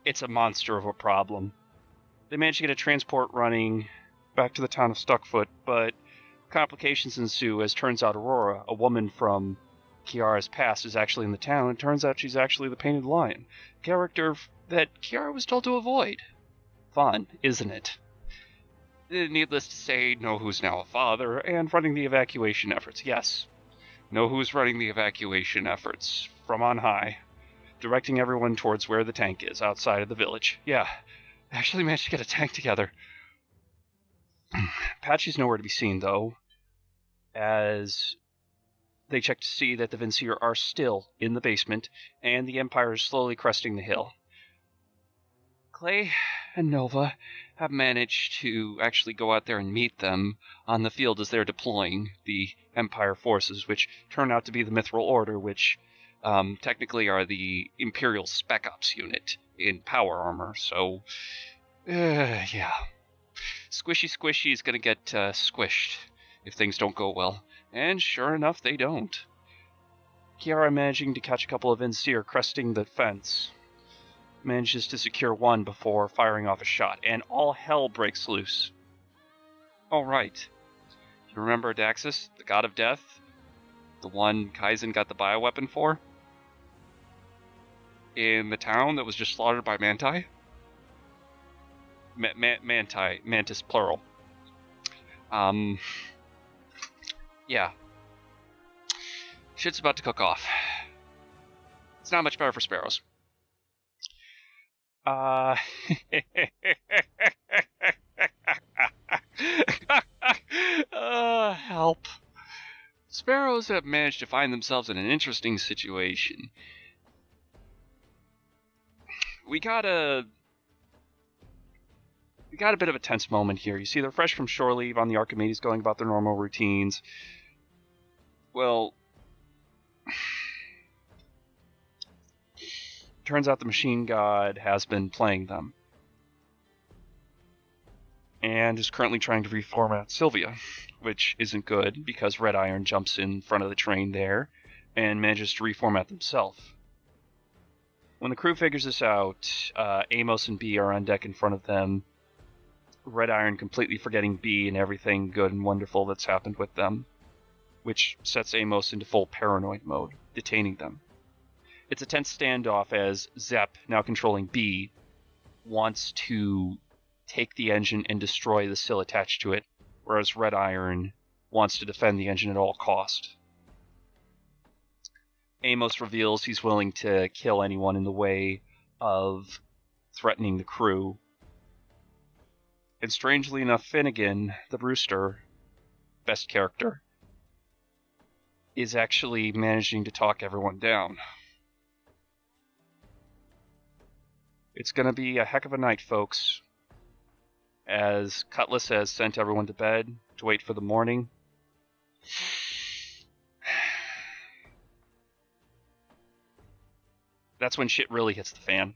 It's a monster of a problem. They managed to get a transport running back to the town of Stuckfoot, but complications ensue as turns out Aurora, a woman from Kiara's past, is actually in the town, and turns out she's actually the Painted Lion, character that Kiara was told to avoid. Fun, isn't it? Needless to say, know who's now a father, and running the evacuation efforts. Yes, know who's running the evacuation efforts, from on high, directing everyone towards where the tank is, outside of the village. Yeah, actually managed to get a tank together. Patchy's nowhere to be seen, though, as they check to see that the Vincier are still in the basement, and the Empire is slowly cresting the hill. Clay and Nova have managed to actually go out there and meet them on the field as they're deploying the Empire forces, which turn out to be the Mithril Order, which technically are the Imperial Spec Ops unit in power armor. So, yeah. Squishy is going to get squished if things don't go well. And sure enough, they don't. Kiara, managing to catch a couple of Vincier cresting the fence, manages to secure one before firing off a shot, and all hell breaks loose. Oh, right. You remember Daxus, the god of death? The one Kaizen got the bioweapon for? In the town that was just slaughtered by Manti? Manti. Mantis, plural. Yeah. Shit's about to cook off. It's not much better for sparrows. Help. Sparrows have managed to find themselves in an interesting situation. We got a bit of a tense moment here. You see, they're fresh from shore leave on the Archimedes, going about their normal routines. Well, turns out the machine god has been playing them, and is currently trying to reformat Sylvia, which isn't good because Red Iron jumps in front of the train there and manages to reformat himself. When the crew figures this out, Amos and B are on deck in front of them, Red Iron completely forgetting B and everything good and wonderful that's happened with them, which sets Amos into full paranoid mode, detaining them. It's a tense standoff as Zep, now controlling B, wants to take the engine and destroy the sill attached to it, whereas Red Iron wants to defend the engine at all cost. Amos reveals he's willing to kill anyone in the way of threatening the crew. And strangely enough, Finnegan, the Brewster, best character, is actually managing to talk everyone down. It's going to be a heck of a night, folks, as Cutlass has sent everyone to bed to wait for the morning. That's when shit really hits the fan.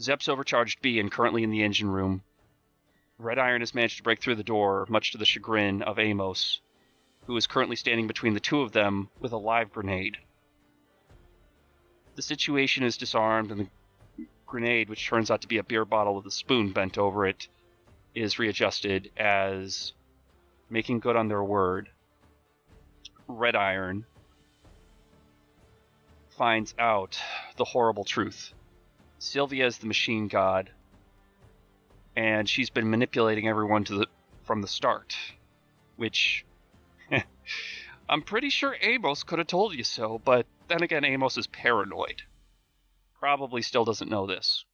Zep's overcharged B and currently in the engine room. Red Iron has managed to break through the door, much to the chagrin of Amos, who is currently standing between the two of them with a live grenade. The situation is disarmed, and the grenade, which turns out to be a beer bottle with a spoon bent over it, is readjusted as, making good on their word, Red Iron finds out the horrible truth. Sylvia is the machine god, and she's been manipulating everyone from the start, which I'm pretty sure Amos could have told you so, but then again, Amos is paranoid. Probably still doesn't know this.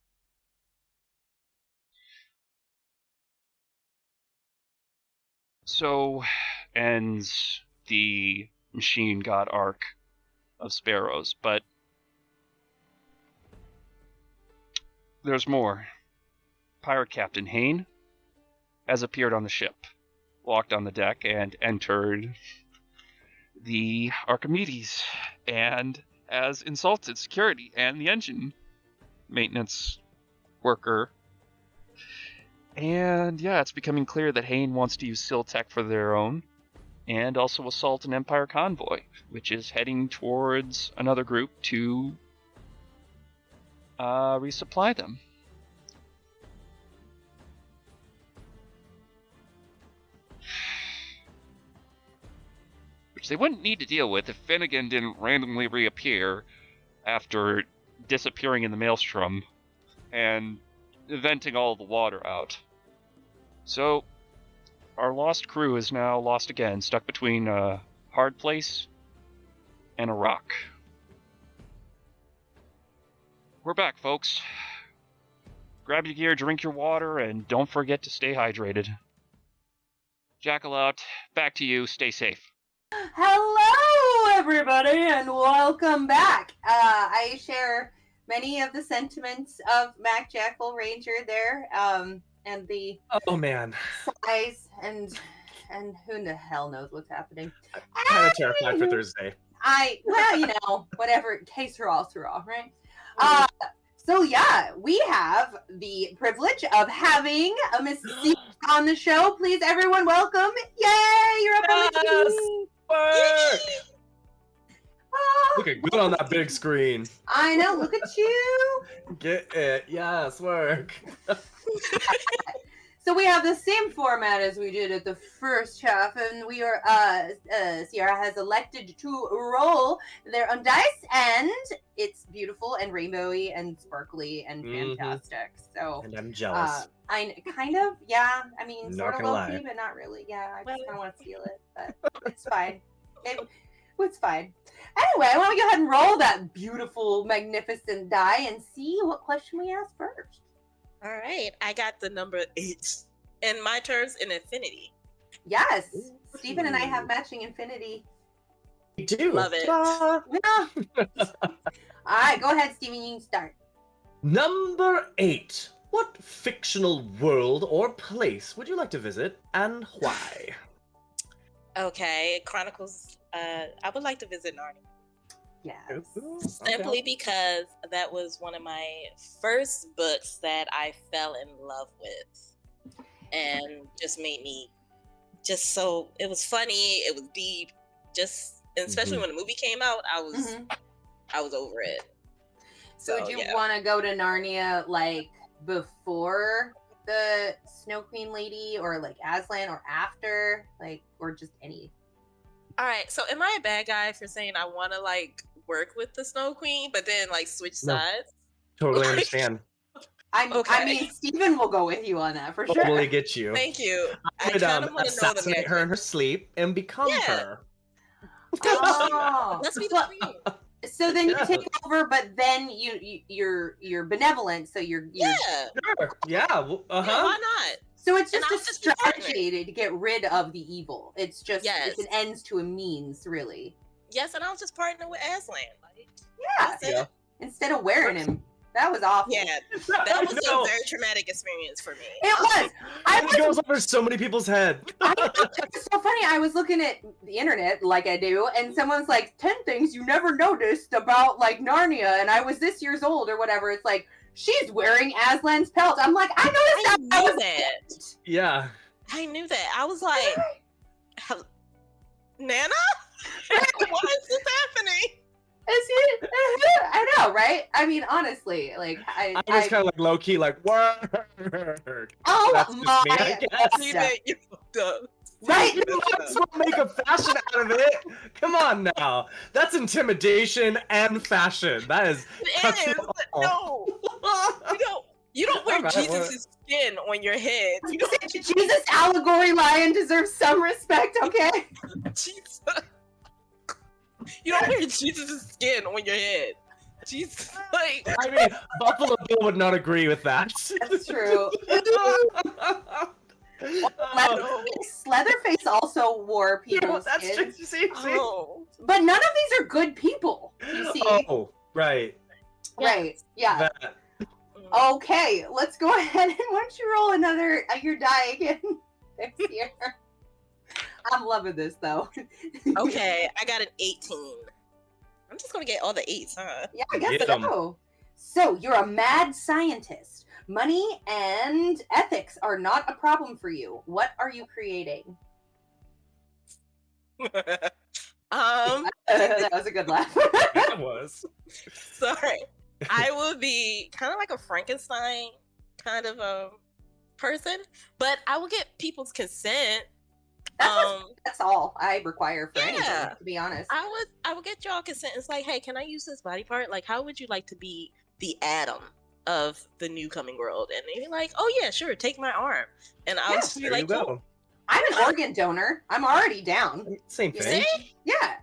So ends the machine god arc of Sparrows, but there's more. Pirate Captain Hayne has appeared on the ship, walked on the deck, and entered the Archimedes and has insulted security and the engine maintenance worker. And yeah, it's becoming clear that Hain wants to use SIL tech for their own, and also assault an Empire convoy, which is heading towards another group to resupply them. Which they wouldn't need to deal with if Finnegan didn't randomly reappear after disappearing in the maelstrom and venting all the water out. So, our lost crew is now lost again, stuck between a hard place and a rock. We're back, folks. Grab your gear, drink your water, and don't forget to stay hydrated. Jackal out. Back to you. Stay safe. Hello, everybody, and welcome back. I share many of the sentiments of Mac Jackal Ranger there, and the size and who the hell knows what's happening. I'm kind of terrified for Thursday. Whatever. Case for all, right? So yeah, we have the privilege of having a Miss C on the show. Please, everyone, welcome! Yay! You're up on the team. Looking good on that big screen. I know. Look at you. Get it? Yes, work. So we have the same format as we did at the first half, and we are Sierra has elected to roll their own dice, and it's beautiful and rainbowy and sparkly and fantastic. So, and I'm jealous. I kind of, yeah. I mean, Not sort of gonna low-key, lie. but not really. Yeah, I just kind of want to steal it, but it's fine. It's fine. Anyway, why don't we go ahead and roll that beautiful, magnificent die and see what question we ask first. All right, I got the number 8, and my turn's in infinity. Yes, Stephen and I have matching infinity. We do. Love it. Yeah. All right, go ahead, Stephen. You can start. Number 8. What fictional world or place would you like to visit, and why? Okay, Chronicles. I would like to visit Narnia. Yes. Simply because that was one of my first books that I fell in love with, and just made me it was funny, it was deep, and especially when the movie came out, I was over it. So would you want to go to Narnia like before the Snow Queen lady, or like Aslan, or after, like, or just any? All right, so am I a bad guy for saying I want to like work with the Snow Queen, but then like switch sides? Totally understand. I mean, Stephen will go with you on that for sure. Totally get you. Thank you. I would assassinate her in her sleep and become her. Oh. Let's be the queen. So then you take over, but then you're benevolent, so you're yeah. Sure. Yeah. Yeah, why not? So it's just a strategy to get rid of the evil. It's just it's an ends to a means, really. Yes, and I was just partnering with Aslan. Yeah. Instead of wearing him. That was awful. Yeah, that was a very traumatic experience for me. It was. It goes over so many people's head. It's so funny. I was looking at the internet, like I do, and someone's like, 10 things you never noticed about, like, Narnia, and I was this years old or whatever. It's like, she's wearing Aslan's pelt. I'm like, I noticed I knew that. Yeah. I knew that. I was like, Nana? Why is this happening? I know, right? I mean, honestly, like I was kind of like low key, like word. Oh that's my! Me, I guess. You fucked up. Right? You might as well make a fashion out of it. Come on now, that's intimidation and fashion. That is. It is. No, you don't wear Jesus' skin on your head. Jesus allegory lion deserves some respect, okay? Jesus. You don't wear Jesus' skin on your head. Jesus, like. I mean, Buffalo Bill would not agree with that. That's true. Leatherface also wore people's skins. True. See? Oh. But none of these are good people, you see. Oh, right. Right, yeah. That. Okay, let's go ahead and why don't you roll your die again this year. I'm loving this though. Okay, I got an 18. I'm just gonna get all the 8s, huh? Yeah, I guess Get 'em. so. So you're a mad scientist. Money and ethics are not a problem for you. What are you creating? That was a good laugh. That was. Sorry. I would be kind of like a Frankenstein kind of a person, but I will get people's consent. That's all I require for anything, Yeah. to be honest. I would get y'all consent. It's like, hey, can I use this body part? Like, how would you like to be the Adam of the new coming world? And they'd be like, oh yeah, sure, take my arm. And I'll Yeah, just be There like, you go. cool. I'm an organ donor. I'm already down. Same You thing. see? Yeah.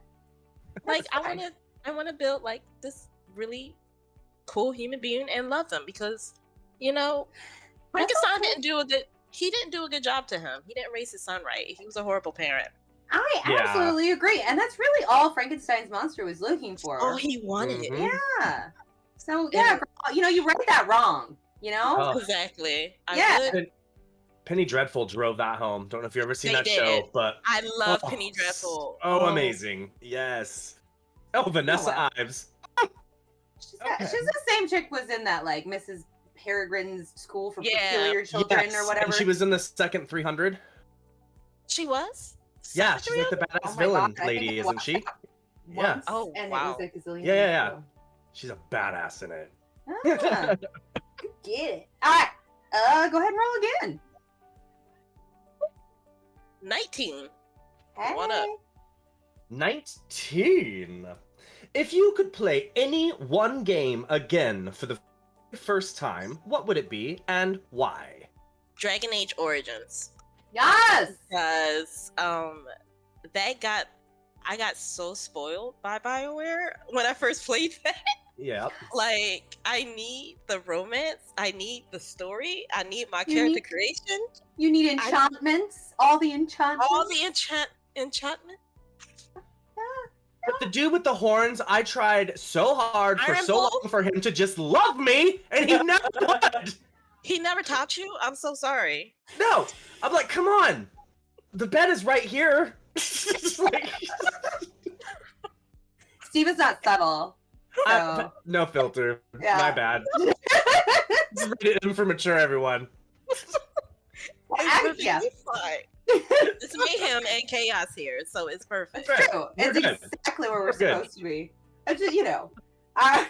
Like That's I fine. wanna build like this really cool human being and love them because, you know, Frankenstein didn't do a good job to him. He didn't raise his son right. He was a horrible parent. I Yeah. absolutely agree. And that's really all Frankenstein's monster was looking for. Oh, he wanted Mhm. it. Yeah. So, yeah, you read that wrong, you know? Oh. Exactly. Yeah. Penny Dreadful drove that home. Don't know if you've ever seen They that show, did. but I love oh, Penny Dreadful. Oh, amazing. Yes. Oh, Vanessa wow. Ives. She's Okay. the same chick was in that, like, Mrs. Peregrine's School for Yeah. Peculiar Children Yes, or whatever. And she was in the second 300. She was? Yeah, Second she's like the badass Oh my villain God, I think lady, I isn't watched she? that Yeah. once, Oh, and wow. it was a gazillion Yeah. years ago. She's a badass in it. Ah, get it. All right. Go ahead and roll again. 19. Hey. One up. 19. If you could play any one game again for the first time, what would it be and why? Dragon Age Origins. Yes. Because I got so spoiled by BioWare when I first played that. Yeah. Like, I need the romance, I need the story, I need my You character need- creation, You need enchantments. All the enchantments. all the enchantment. But the dude with the horns, I tried so hard for Iron so Bull? long for him to just love me, and he never would. He never topped you? I'm so sorry. No, I'm like, come on. The bed is right here. Like, Steve is not subtle. So. no filter. Yeah. My bad. Just rated M for mature, everyone. It's Yeah. fine. It's mayhem and chaos here, so it's perfect. It's true. We're It's good. exactly where we're We're good. supposed to be. It's just, All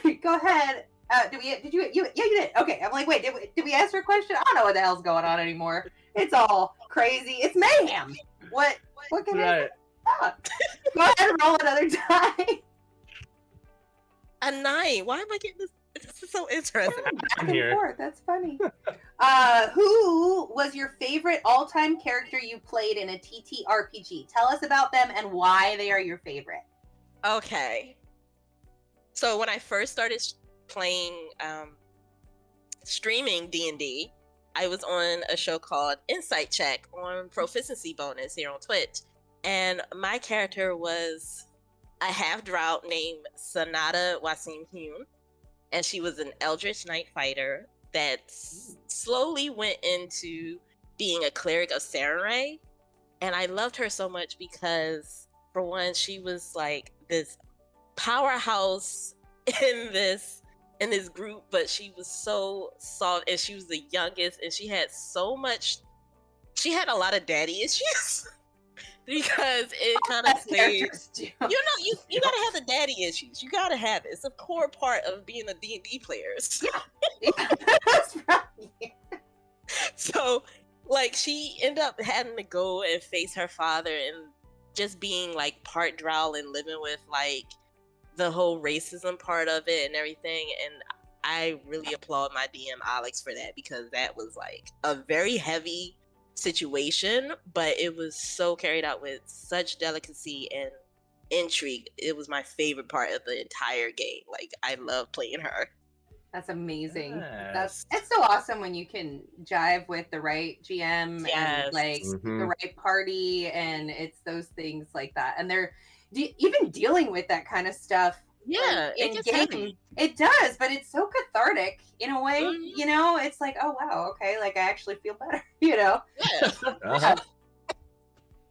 right, go ahead. Did you? Yeah, you did. Okay. I'm like, wait, did we answer a question? I don't know what the hell's going on anymore. It's all crazy. It's mayhem. What can Right. I do? Go ahead and roll another die. A 9. Why am I getting this? This is so interesting. Back I'm and here. forth. That's funny. Who was your favorite all-time character you played in a TTRPG? Tell us about them and why they are your favorite. Okay. So when I first started playing, streaming D&D, I was on a show called Insight Check on Proficiency Bonus here on Twitch. And my character was a half-drow named Sanada Wasim Hume. And she was an Eldritch Knight fighter that slowly went into being a cleric of Sarenrae. And I loved her so much because, for one, she was like this powerhouse in this group, but she was so soft, and she was the youngest, and she had a lot of daddy issues. Because it kind of Best played, characters do. you gotta have the daddy issues. You gotta have it. It's a core part of being a D&D player. That's right. So, like, she ended up having to go and face her father and just being like part drow and living with like the whole racism part of it and everything. And I really applaud my DM Alex for that, because that was like a very heavy situation, but it was so carried out with such delicacy and intrigue. It was my favorite part of the entire game. Like, I love playing her. That's amazing. Yes. It's so awesome when you can jive with the right GM Yes. and like the Mhm. right party, and it's those things like that. And they're even dealing with that kind of stuff. Yeah, like, it in gets game, heavy. it does, but it's so cathartic in a way. Mhm. You know, it's like, oh wow, okay, like I actually feel better. You know, Yeah. Uh-huh.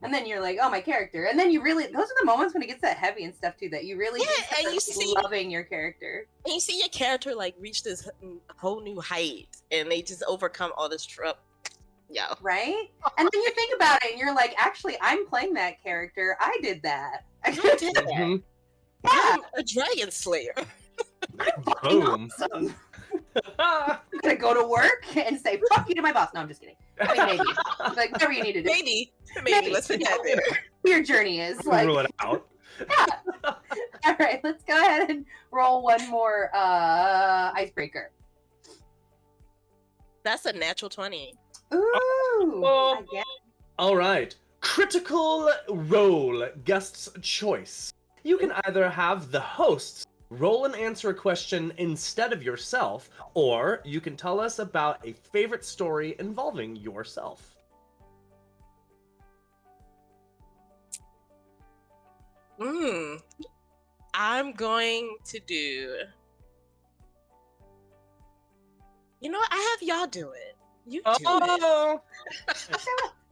And then you're like, oh, my character. And then you really, those are the moments when it gets that heavy and stuff too, that you really and you see loving your character. And you see your character like reach this whole new height, and they just overcome all this trouble. Yeah. Right? And then you think about it, and you're like, actually, I'm playing that character. I did that. I did that. Mhm. Yeah. I'm a dragon slayer. Boom. Awesome. I'm gonna go to work and say fuck you to my boss. No, I'm just kidding. I mean, maybe. Like, whatever you need to do. Maybe. Let's put that there. Your journey is like. Rule it out. Yeah. All right, let's go ahead and roll one more icebreaker. That's a natural 20. Ooh. Again. All right. Critical Role Guest's Choice. You can either have the hosts roll and answer a question instead of yourself, or you can tell us about a favorite story involving yourself. I'm going to do. You know what? I have y'all do it. You do Oh!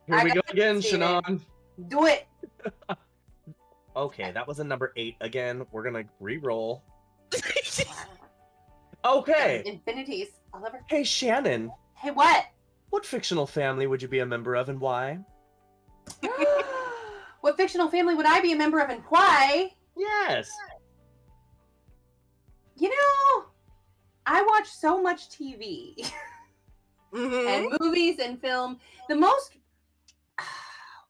Here we go again, Steven. Shannon. Do it. Okay, that was a number 8 again. We're gonna re-roll. Okay. Infinities. Oliver. Hey, Shannon. Hey, what? What fictional family would you be a member of and why? What fictional family would I be a member of and why? Yes. You know, I watch so much TV Mhm. and movies and film. The most.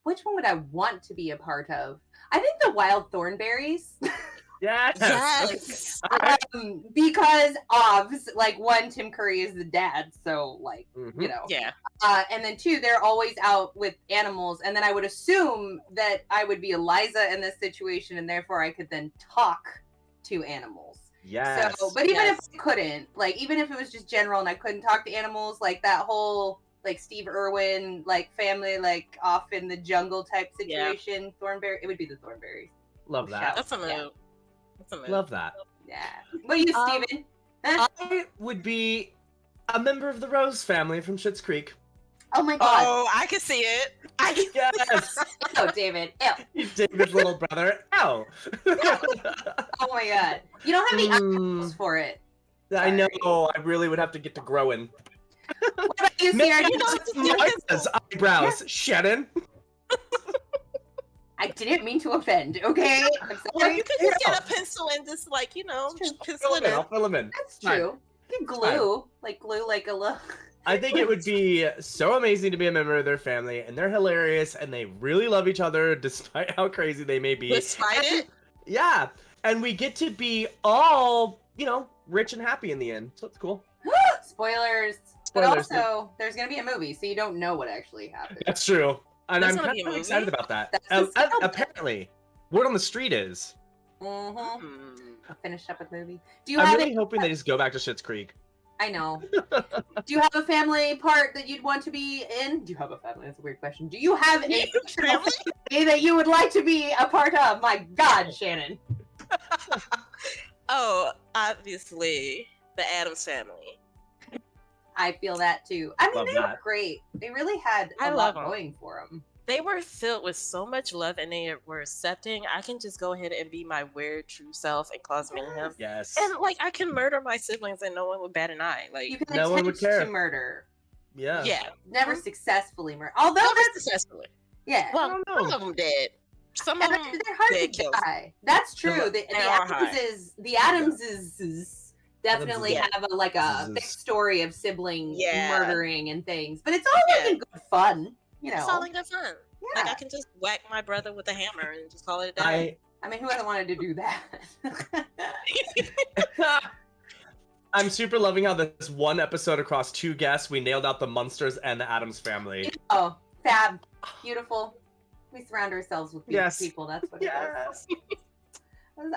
Which one would I want to be a part of? I think the Wild Thornberries. Yes. Yes. Because obvs, like, one, Tim Curry is the dad, so like, you know. Yeah. And then 2, they're always out with animals, and then I would assume that I would be Eliza in this situation, and therefore I could then talk to animals. Yes. So, but even Yes. if I couldn't, like, even if it was just general and I couldn't talk to animals, like that whole like Steve Irwin, like family, like off in the jungle type situation, Thornberry, it would be the Thornberries. Love that. That's a move. Yeah. That's a move. Love that. Yeah. What are you, Steven? Huh? I would be a member of the Rose family from Schitt's Creek. Oh my god. Oh, I can see it. I can. Yes. Oh, David. Ew. David's little brother. Ow. Oh my god. You don't have any eyebrows for it. I know. I really would have to get to growing. What about you, Sierra? You know, Eliza's eyebrows, Shannon. I didn't mean to offend, okay? I'm Or sorry. you could just get a pencil and just like, you know, just pencil it I'll in. fill him in. That's true. You can glue like a little. I think it would be so amazing to be a member of their family, and they're hilarious, and they really love each other despite how crazy they may be. Despite it? Yeah, and we get to be all, you know, rich and happy in the end, so it's cool. Spoilers. But Spoilers, also, there's gonna be a movie, so you don't know what actually happened. That's true, and There's I'm gonna kind be a of movie? excited about that. That's the setup. Apparently, word on the street is. Mm-hmm. Hmm. I'll finish up with movie. Do you I'm have really a, hoping they just go back to Schitt's Creek. I know. Do you have a family part that you'd want to be in? Do you have a family? That's a weird question. Do you have a fictional family that you would like to be a part of? My God, Shannon. Oh, obviously, the Addams family. I feel that too. I mean, Love they were that. great. They really had I a love lot 'em. going for them. They were filled with so much love and they were accepting. I can just go ahead and be my weird true self and cause mayhem. Yes. And like I can murder my siblings and no one would bat an eye. Like You can No one would attempt care. to murder, Yeah. yeah. never successfully murder. Although Never that's successfully. yeah. Well, don't know. some of them dead. Some And of them they're hard dead to kills. die. That's true. The They are Adams is definitely Yeah. have like a Is- thick story of sibling Yeah. murdering and things, but it's all like Yeah. in good fun, you know. It's all in good fun. Yeah. Like I can just whack my brother with a hammer and just call it a day. I mean, who hasn't wanted to do that? I'm super loving how this one episode across 2 guests, we nailed out the Munsters and the Addams family. Oh, fab, beautiful. We surround ourselves with beautiful Yes. people. That's what it Yes. is.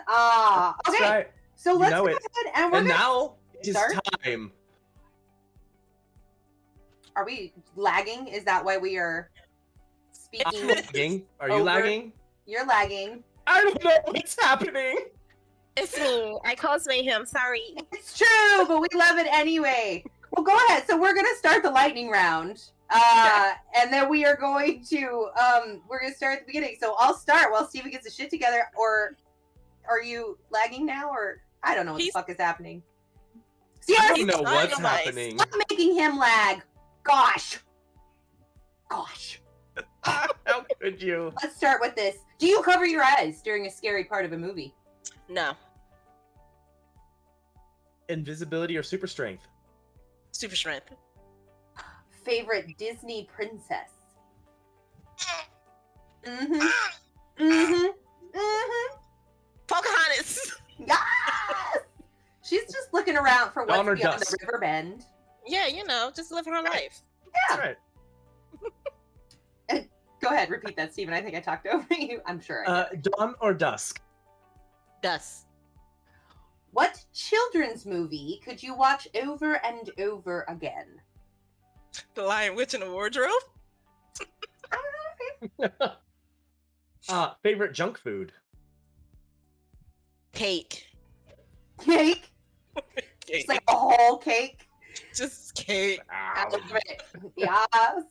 Ah, That's okay. right. So You let's know go it. ahead and we're And gonna now it's start. time. Are we lagging? Is that why we are I'm speaking? lagging. Are you Over. lagging? You're lagging. I don't know what's happening. It's me. I caused mayhem. Sorry. It's true, but we love it anyway. Well, go ahead. So we're gonna start the lightning round. And then we are going to we're gonna start at the beginning. So I'll start while Steven gets his shit together. Or are you lagging now? Or I don't know what the fuck is happening. I don't know what's happening. Stop making him lag. Gosh. How could you? Let's start with this. Do you cover your eyes during a scary part of a movie? No. Invisibility or super strength? Super strength. Favorite Disney princess? Pocahontas. Yes! She's just looking around for what's Dawn or beyond dusk? the river bend. Yeah, just living her life. That's right. Go ahead, repeat that, Steven. I think I talked over you. I'm sure I did. Dawn or dusk? Dusk. What children's movie could you watch over and over again? The Lion, Witch, and the Wardrobe. Favorite junk food? Cake. Cake? Just like a whole cake? Just cake. I love it. Yes.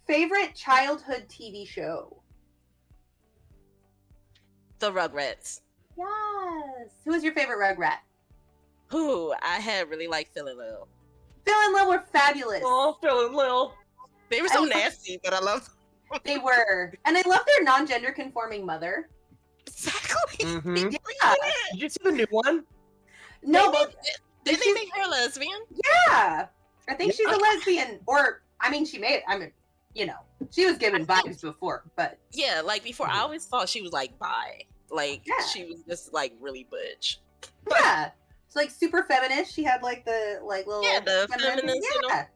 Favorite childhood TV show? The Rugrats. Yes. Who was your favorite Rugrat? Who I had really liked Phil and Lil. Phil and Lil were fabulous. Oh, Phil and Lil. They were so nasty, but I love them. They were. And I love their non-gender conforming mother. Exactly. Mm-hmm. Yeah. Did you see the new one? No, Did they make her a lesbian? yeah. I think she's a lesbian. Or, I mean, she was given vibes before, but. Yeah, like before, I always thought she was like bi. Like, Yeah. she was just like really butch. Yeah. It's like super feminist. She had like the little. The feminist, Yeah.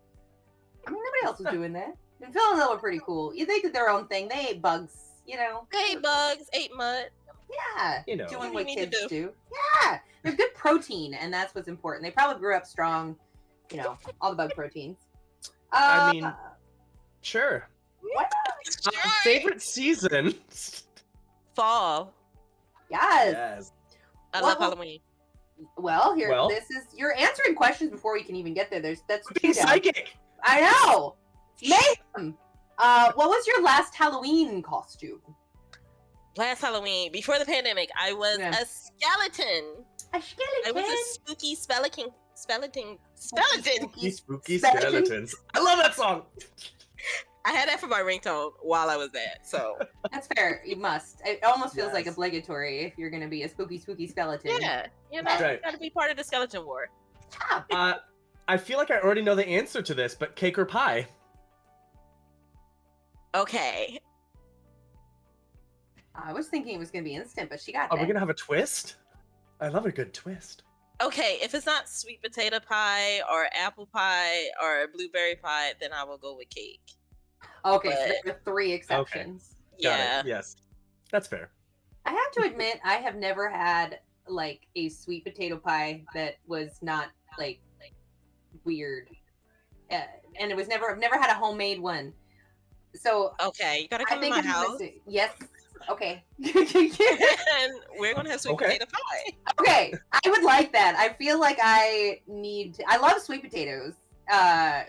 I mean, nobody else was doing that. And Phil and Lil were pretty cool. They did their own thing. They ate bugs, They ate bugs, ate mud. Yeah. You know. Doing What what do you need kids to do. Yeah. They're good protein, and that's what's important. They probably grew up strong, all the bug proteins. I mean, sure. What? Favorite season? Fall. Yes. Yes. I love Halloween. Well, Well. this is you're answering questions before we can even get there. That's Being down. psychic. I know. Mayhem. What was your last Halloween costume? Last Halloween, before the pandemic, I was Yeah. a skeleton. A skeleton. I was a spooky skeleton. Skeleton. Spooky Skeleton. skeletons. I love that song. I had that for my ringtone while I was at. So That's fair. You must. It almost feels like Yes. obligatory if you're going to be a spooky skeleton. yeah, Right. got to be part of the skeleton war. Yeah. I feel like I already know the answer to this, but cake or pie? Okay. I was thinking it was going to be instant, but she got Are that. we gonna have a twist? I love a good twist. Okay, if it's not sweet potato pie or apple pie or blueberry pie, then I will go with cake. Okay, so but- there are 3 exceptions. Got Yeah. it. Yes. That's fair. I have to admit, I have never had like a sweet potato pie that was not like weird, and I've never had a homemade one. So Okay, you gotta I come to think my I'm house, yes. Okay. and we're gonna have sweet Okay. potato pie. Okay, I would like that. I feel like I love sweet potatoes. But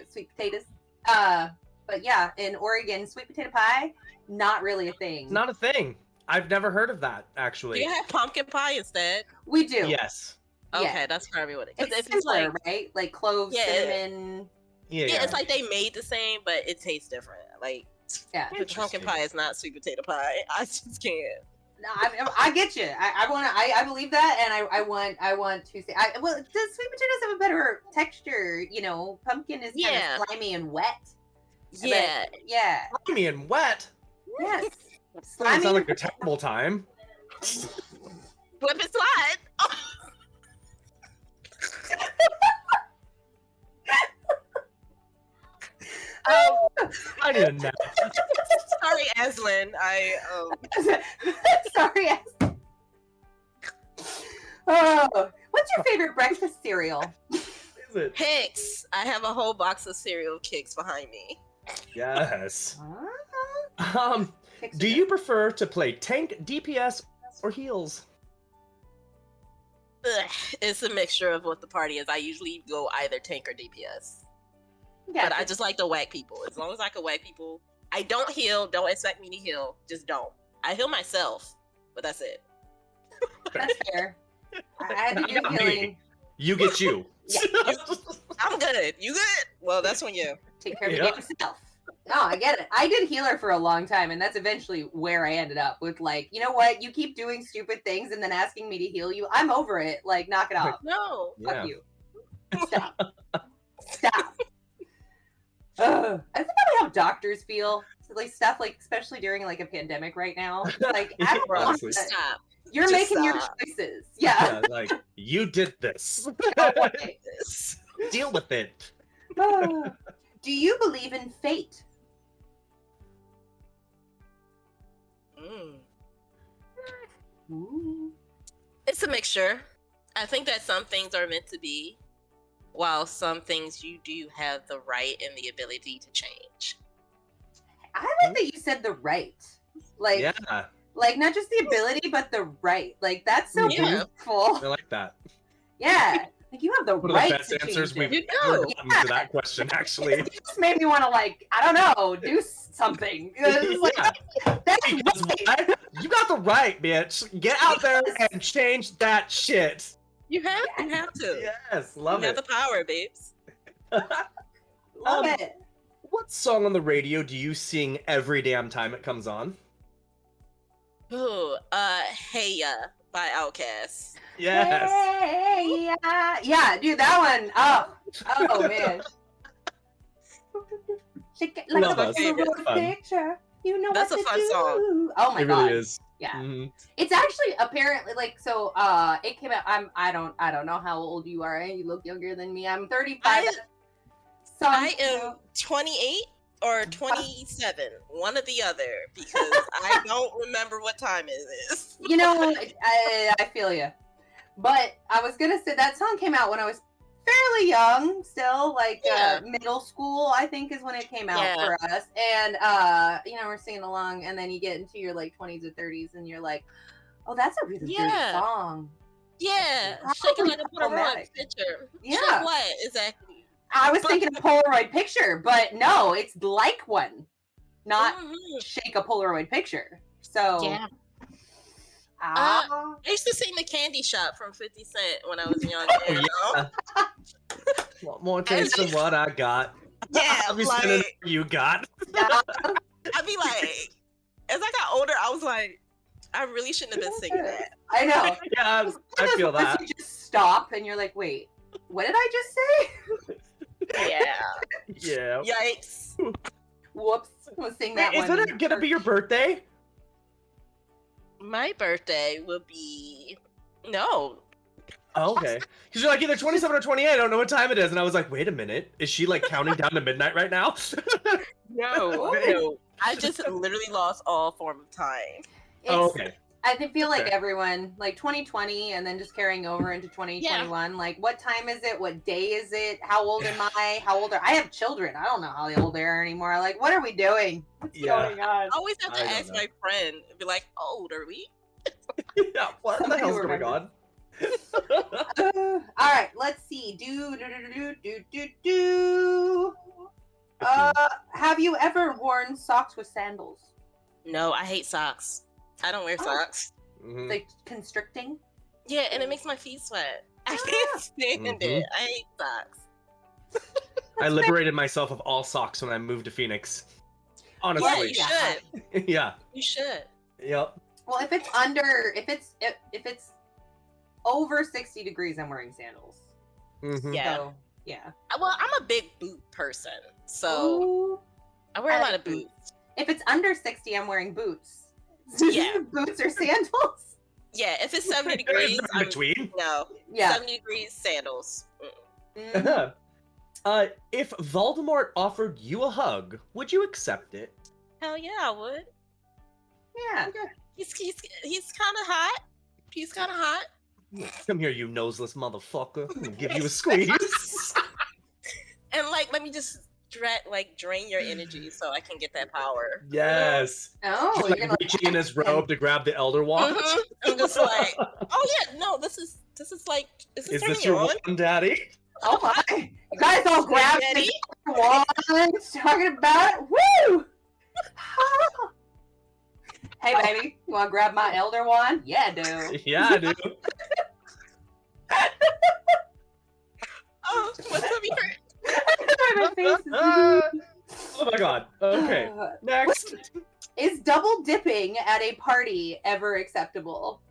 yeah, in Oregon, sweet potato pie, not really a thing. It's not a thing. I've never heard of that, Do actually. you have pumpkin pie instead? We do. Yes. Yeah. Okay, that's probably what it is. It's If it's similar, like, right? Like cloves, Yeah. cinnamon. Yeah. it's like they made the same, but it tastes different. Like, Yeah. the pumpkin pie is not sweet potato pie. I just can't. No, I get you. I believe that, and I want to say. Well, does sweet potatoes have a better texture? Pumpkin is kind Yeah. of slimy and wet. Yeah. But, yeah. Slimy and wet. Yes. Doesn't Slimy. sound like a terrible time. Flip and slide. I need a nap. Sorry, Aslan. Sorry. Oh, what's your favorite breakfast cereal? Is it? Kicks. I have a whole box of cereal Kicks behind me. Yes. Kicks are Do good. you prefer to play tank, DPS, or heals? Ugh, it's a mixture of what the party is. I usually go either tank or DPS. But I just like to whack people. As long as I can whack people, I don't heal. Don't expect me to heal. Just don't. I heal myself, but that's it. That's fair. I had to do healing. You get you. Yeah. I'm good. You good? Well, that's on you. Take care of your damn self. No, I get it. I did healer for a long time, and that's eventually where I ended up with, like, you know what? You keep doing stupid things and then asking me to heal you. I'm over it. Like, knock it off. No. Fuck you. Stop. Stop. I think about how doctors feel. So, like, stuff, like, especially during, like, a pandemic right now. Like, I don't want Honestly. that. Stop. You're Just making your stop. choices. Yeah. Like, you did this. Deal with it. Do you believe in fate? Ooh. It's a mixture. I think that some things are meant to be, while some things you do have the right and the ability to change. I like that you said the right. Like, Yeah, like not just the ability, but the right. Like, that's so Yeah. beautiful. I like that. Yeah. Like, you have the One of right the best to answers change we've it. You ever know. gotten to that question, actually. It just made me want to, like, I don't know, do something. It's like, that's Because right. what? You got the right, bitch. Get out there and change that shit. You have to. Yes, love you have it. the power, babes. Love it. What song on the radio do you sing every damn time it comes on? Ooh, Hey Ya by Outkast. Yes. Hey, yeah, dude, that one. Oh man. Shake it like Love a us. Polaroid It's fun. picture. You know That's what a to fun do. song. Oh my It god. really is. Yeah. Mhm. It's actually apparently like so. It came out. I don't know how old you are. You look younger than me. I'm 35. I am 28 or 27, one or the other, because I don't remember what time it is. You know, I feel you. But I was gonna say that song came out when I was fairly young, still like Yeah. middle school. I think is when it came out Yeah. for us. And you know, we're singing along, and then you get into your like 20s or 30s, and you're like, oh, that's a really Yeah. good song. Yeah, Probably shaking like a Polaroid problematic. picture. Yeah. Shake what exactly? I was thinking a Polaroid picture, but no, it's like one, not Mhm. shake a Polaroid picture. So Yeah. ah, I used to sing the Candy Shop from 50 Cent when I was young. Oh, you know? Want more taste than what I got. Yeah, I'll be like- spending what you got. yeah. I'd be like, as I got older, I was like, I really shouldn't have been singing that. I know. Yeah, It's one I of those feel ones that. You just stop and you're like, wait, what did I just say? Yeah. Yeah. Yikes. Whoops. We'll sing that Wait, is one. it gonna be your birthday? My birthday will be no. Oh, okay. Because you're like either 27 or 28. I don't know what time it is. And I was like, wait a minute. Is she like counting down to midnight right now? No. I just literally lost all form of time. Oh, It's- okay. I feel like Okay. everyone, like 2020 and then just carrying over into 2021. Like, what time is it? What day is it? How old am I? How old are I? Have children. I don't know how old they are anymore. Like, what are we doing? What's Yeah. going on? I always have to I don't ask know. my friend and be like, how old are we? Yeah, what the Somebody hell's going remember. on? All right, let's see. Do. Have you ever worn socks with sandals? No, I hate socks. I don't wear Oh. socks. Mhm. Like constricting? Yeah, and it makes my feet sweat. I can't stand it. I hate socks. I liberated myself of all socks when I moved to Phoenix. Yeah, Honestly. you should. Yeah. You should. Yep. Well, if it's over 60 degrees, I'm wearing sandals. Mhm. Yeah. So, yeah. Well, I'm a big boot person, so Ooh. I wear a I lot like of boots. If it's under 60, I'm wearing boots. Yeah. Boots or sandals? Yeah, if it's 70 degrees, In I'm between. no. Yeah. 70 degrees sandals. Mhm. If Voldemort offered you a hug, would you accept it? Hell yeah, I would. Yeah. He's kind of hot. He's kind of hot. Come here, you noseless motherfucker. I'm gonna give you a squeeze. And like, let me just drain your energy so I can get that power. Yes. Oh, He's you're like gonna reaching in his robe to grab the Elder Wand. I'm just like, oh yeah, no, this is like, is this Is turning this you your on? one, Daddy? Oh my! You guys all grabbed this wands, talking about it. Woo! Hey, baby, you want to grab my elder wand? Yeah, dude. Yeah, I do. Oh, what's up here? My face is Oh my god. Okay. Next. Is double dipping at a party ever acceptable?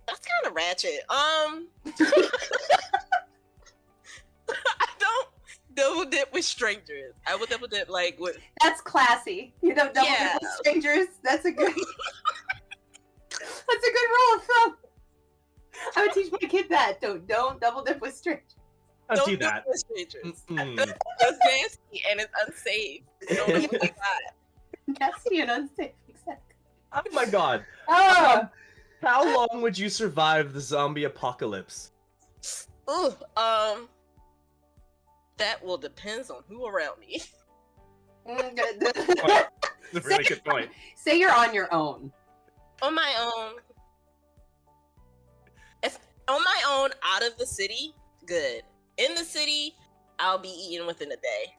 That's kind of ratchet. I don't double dip with strangers. I will double dip like with. That's classy. You don't double dip with strangers. That's a good. That's a good rule of thumb. I would teach my kid that. Don't double dip with strangers. Don't do that. With strangers. That's nasty and it's unsafe. Don't do like that. Nasty and unsafe. Exactly. Oh my god. Oh. How long would you survive the zombie apocalypse? Ooh, that will depends on who around me. That's a really good point. Say you're on your own. On my own. If on my own, out of the city, good. In the city, I'll be eating within a day.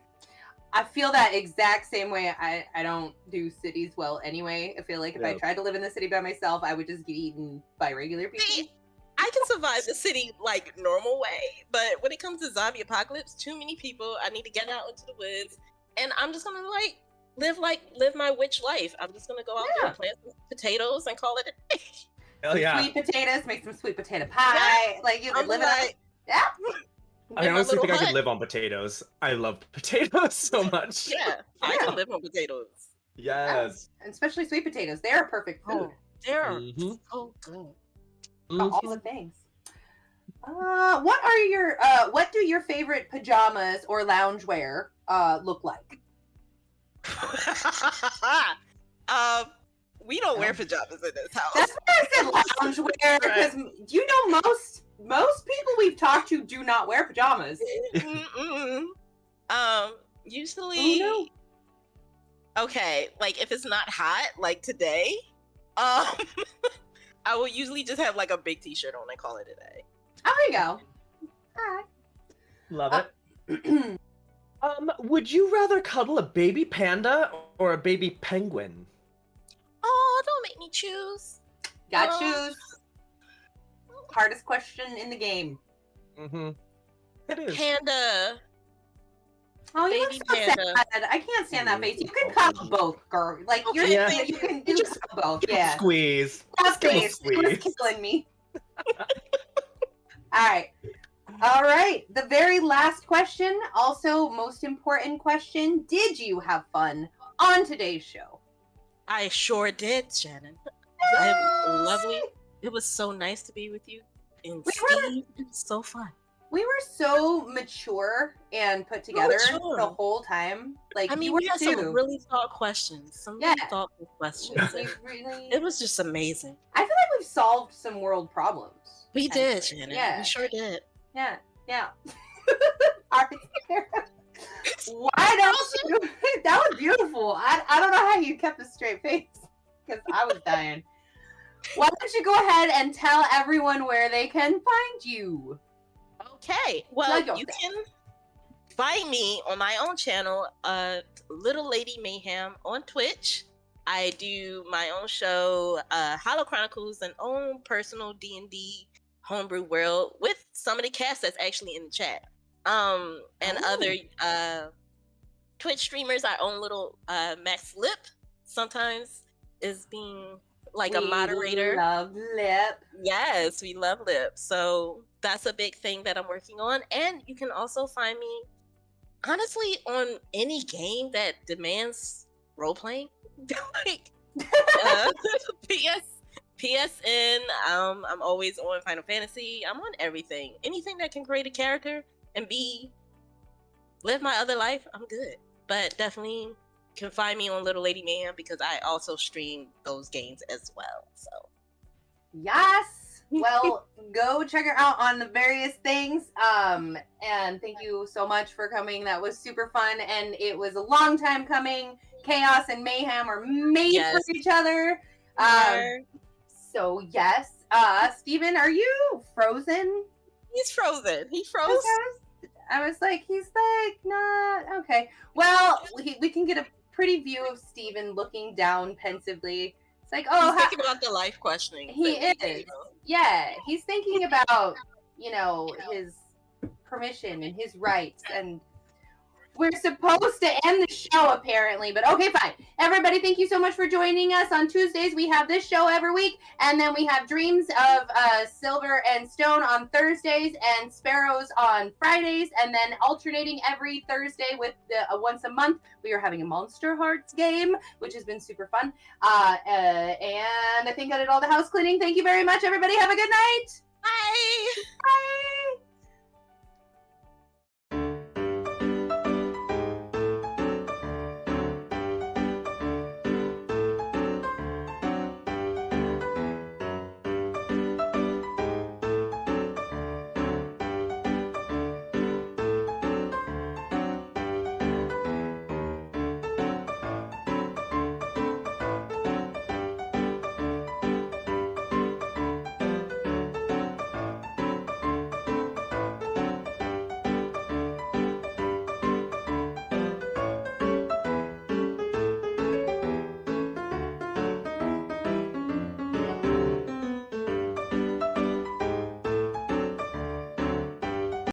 I feel that exact same way. I don't do cities well anyway. I feel like if I tried to live in the city by myself, I would just get eaten by regular people. See, I can survive the city like normal way, but when it comes to zombie apocalypse, too many people. I need to get out into the woods, and I'm just gonna live my witch life. I'm just gonna go out there and plant some potatoes and call it a day. Hell yeah. Sweet potatoes, make some sweet potato pie. Like you could live it. Yeah. I honestly think I could live on potatoes. I love potatoes so much. Yeah, I can live on potatoes. Yes. And especially sweet potatoes. They're perfect food. They're so good. All the things. What do your favorite pajamas or loungewear look like? We don't wear pajamas in this house. That's why I said loungewear, because you know most people we've talked to do not wear pajamas. Usually, okay, like if it's not hot, like today, I will usually just have like a big t-shirt on and call it a day. Oh, there you go. All right. Love it. Would you rather cuddle a baby panda or a baby penguin? Oh, don't make me choose. Gotta choose. Hardest question in the game. It is. Panda. Oh, you look so sad. I can't stand that face. You can cuddle both, girl. Like you can do both. Yeah. Squeeze. Squeeze. It's killing me. All right. The very last question, also most important question. Did you have fun on today's show? I sure did, Shannon. Yes. Lovely. It was so nice to be with you. And Steve, it was so fun. We were so mature and put together the whole time. Like, I mean, we had some really thought questions. Some really thoughtful questions. It was just amazing. I feel like we've solved some world problems. We did, Shannon. Yeah. We sure did. Yeah. Why don't you? That was beautiful. I don't know how you kept a straight face because I was dying. Why don't you go ahead and tell everyone where they can find you? Okay. Well, you can find me on my own channel, Little Lady Mayhem on Twitch. I do my own show, Hollow Chronicles, and own personal D&D homebrew world with some of the cast that's actually in the chat. And other Twitch streamers, our own little Max Lip sometimes is being like a moderator. Love Lip. Yes, we love Lip. So that's a big thing that I'm working on. And you can also find me, honestly, on any game that demands role playing. Like PSN. I'm always on Final Fantasy. I'm on everything. Anything that can create a character and live my other life, I'm good. But definitely can find me on Little Lady Mayhem because I also stream those games as well. So yes. Well, go check her out on the various things. And thank you so much for coming. That was super fun, and it was a long time coming. Chaos and mayhem are made for each other. So yes. Steven, are you frozen He's frozen. He froze. I was like, he's like, not okay. Well, we can get a pretty view of Steven looking down pensively. It's like, oh, he's thinking about the life questioning. He is. Yeah, he's thinking about, his permission and his rights, and we're supposed to end the show apparently, but okay, fine. Everybody, thank you so much for joining us. On Tuesdays, we have this show every week, and then we have Dreams of Silver and Stone on Thursdays, and Sparrows on Fridays, and then alternating every Thursday with once a month, we are having a Monster Hearts game, which has been super fun. And I think I did all the house cleaning. Thank you very much, everybody. Have a good night. Bye. Bye.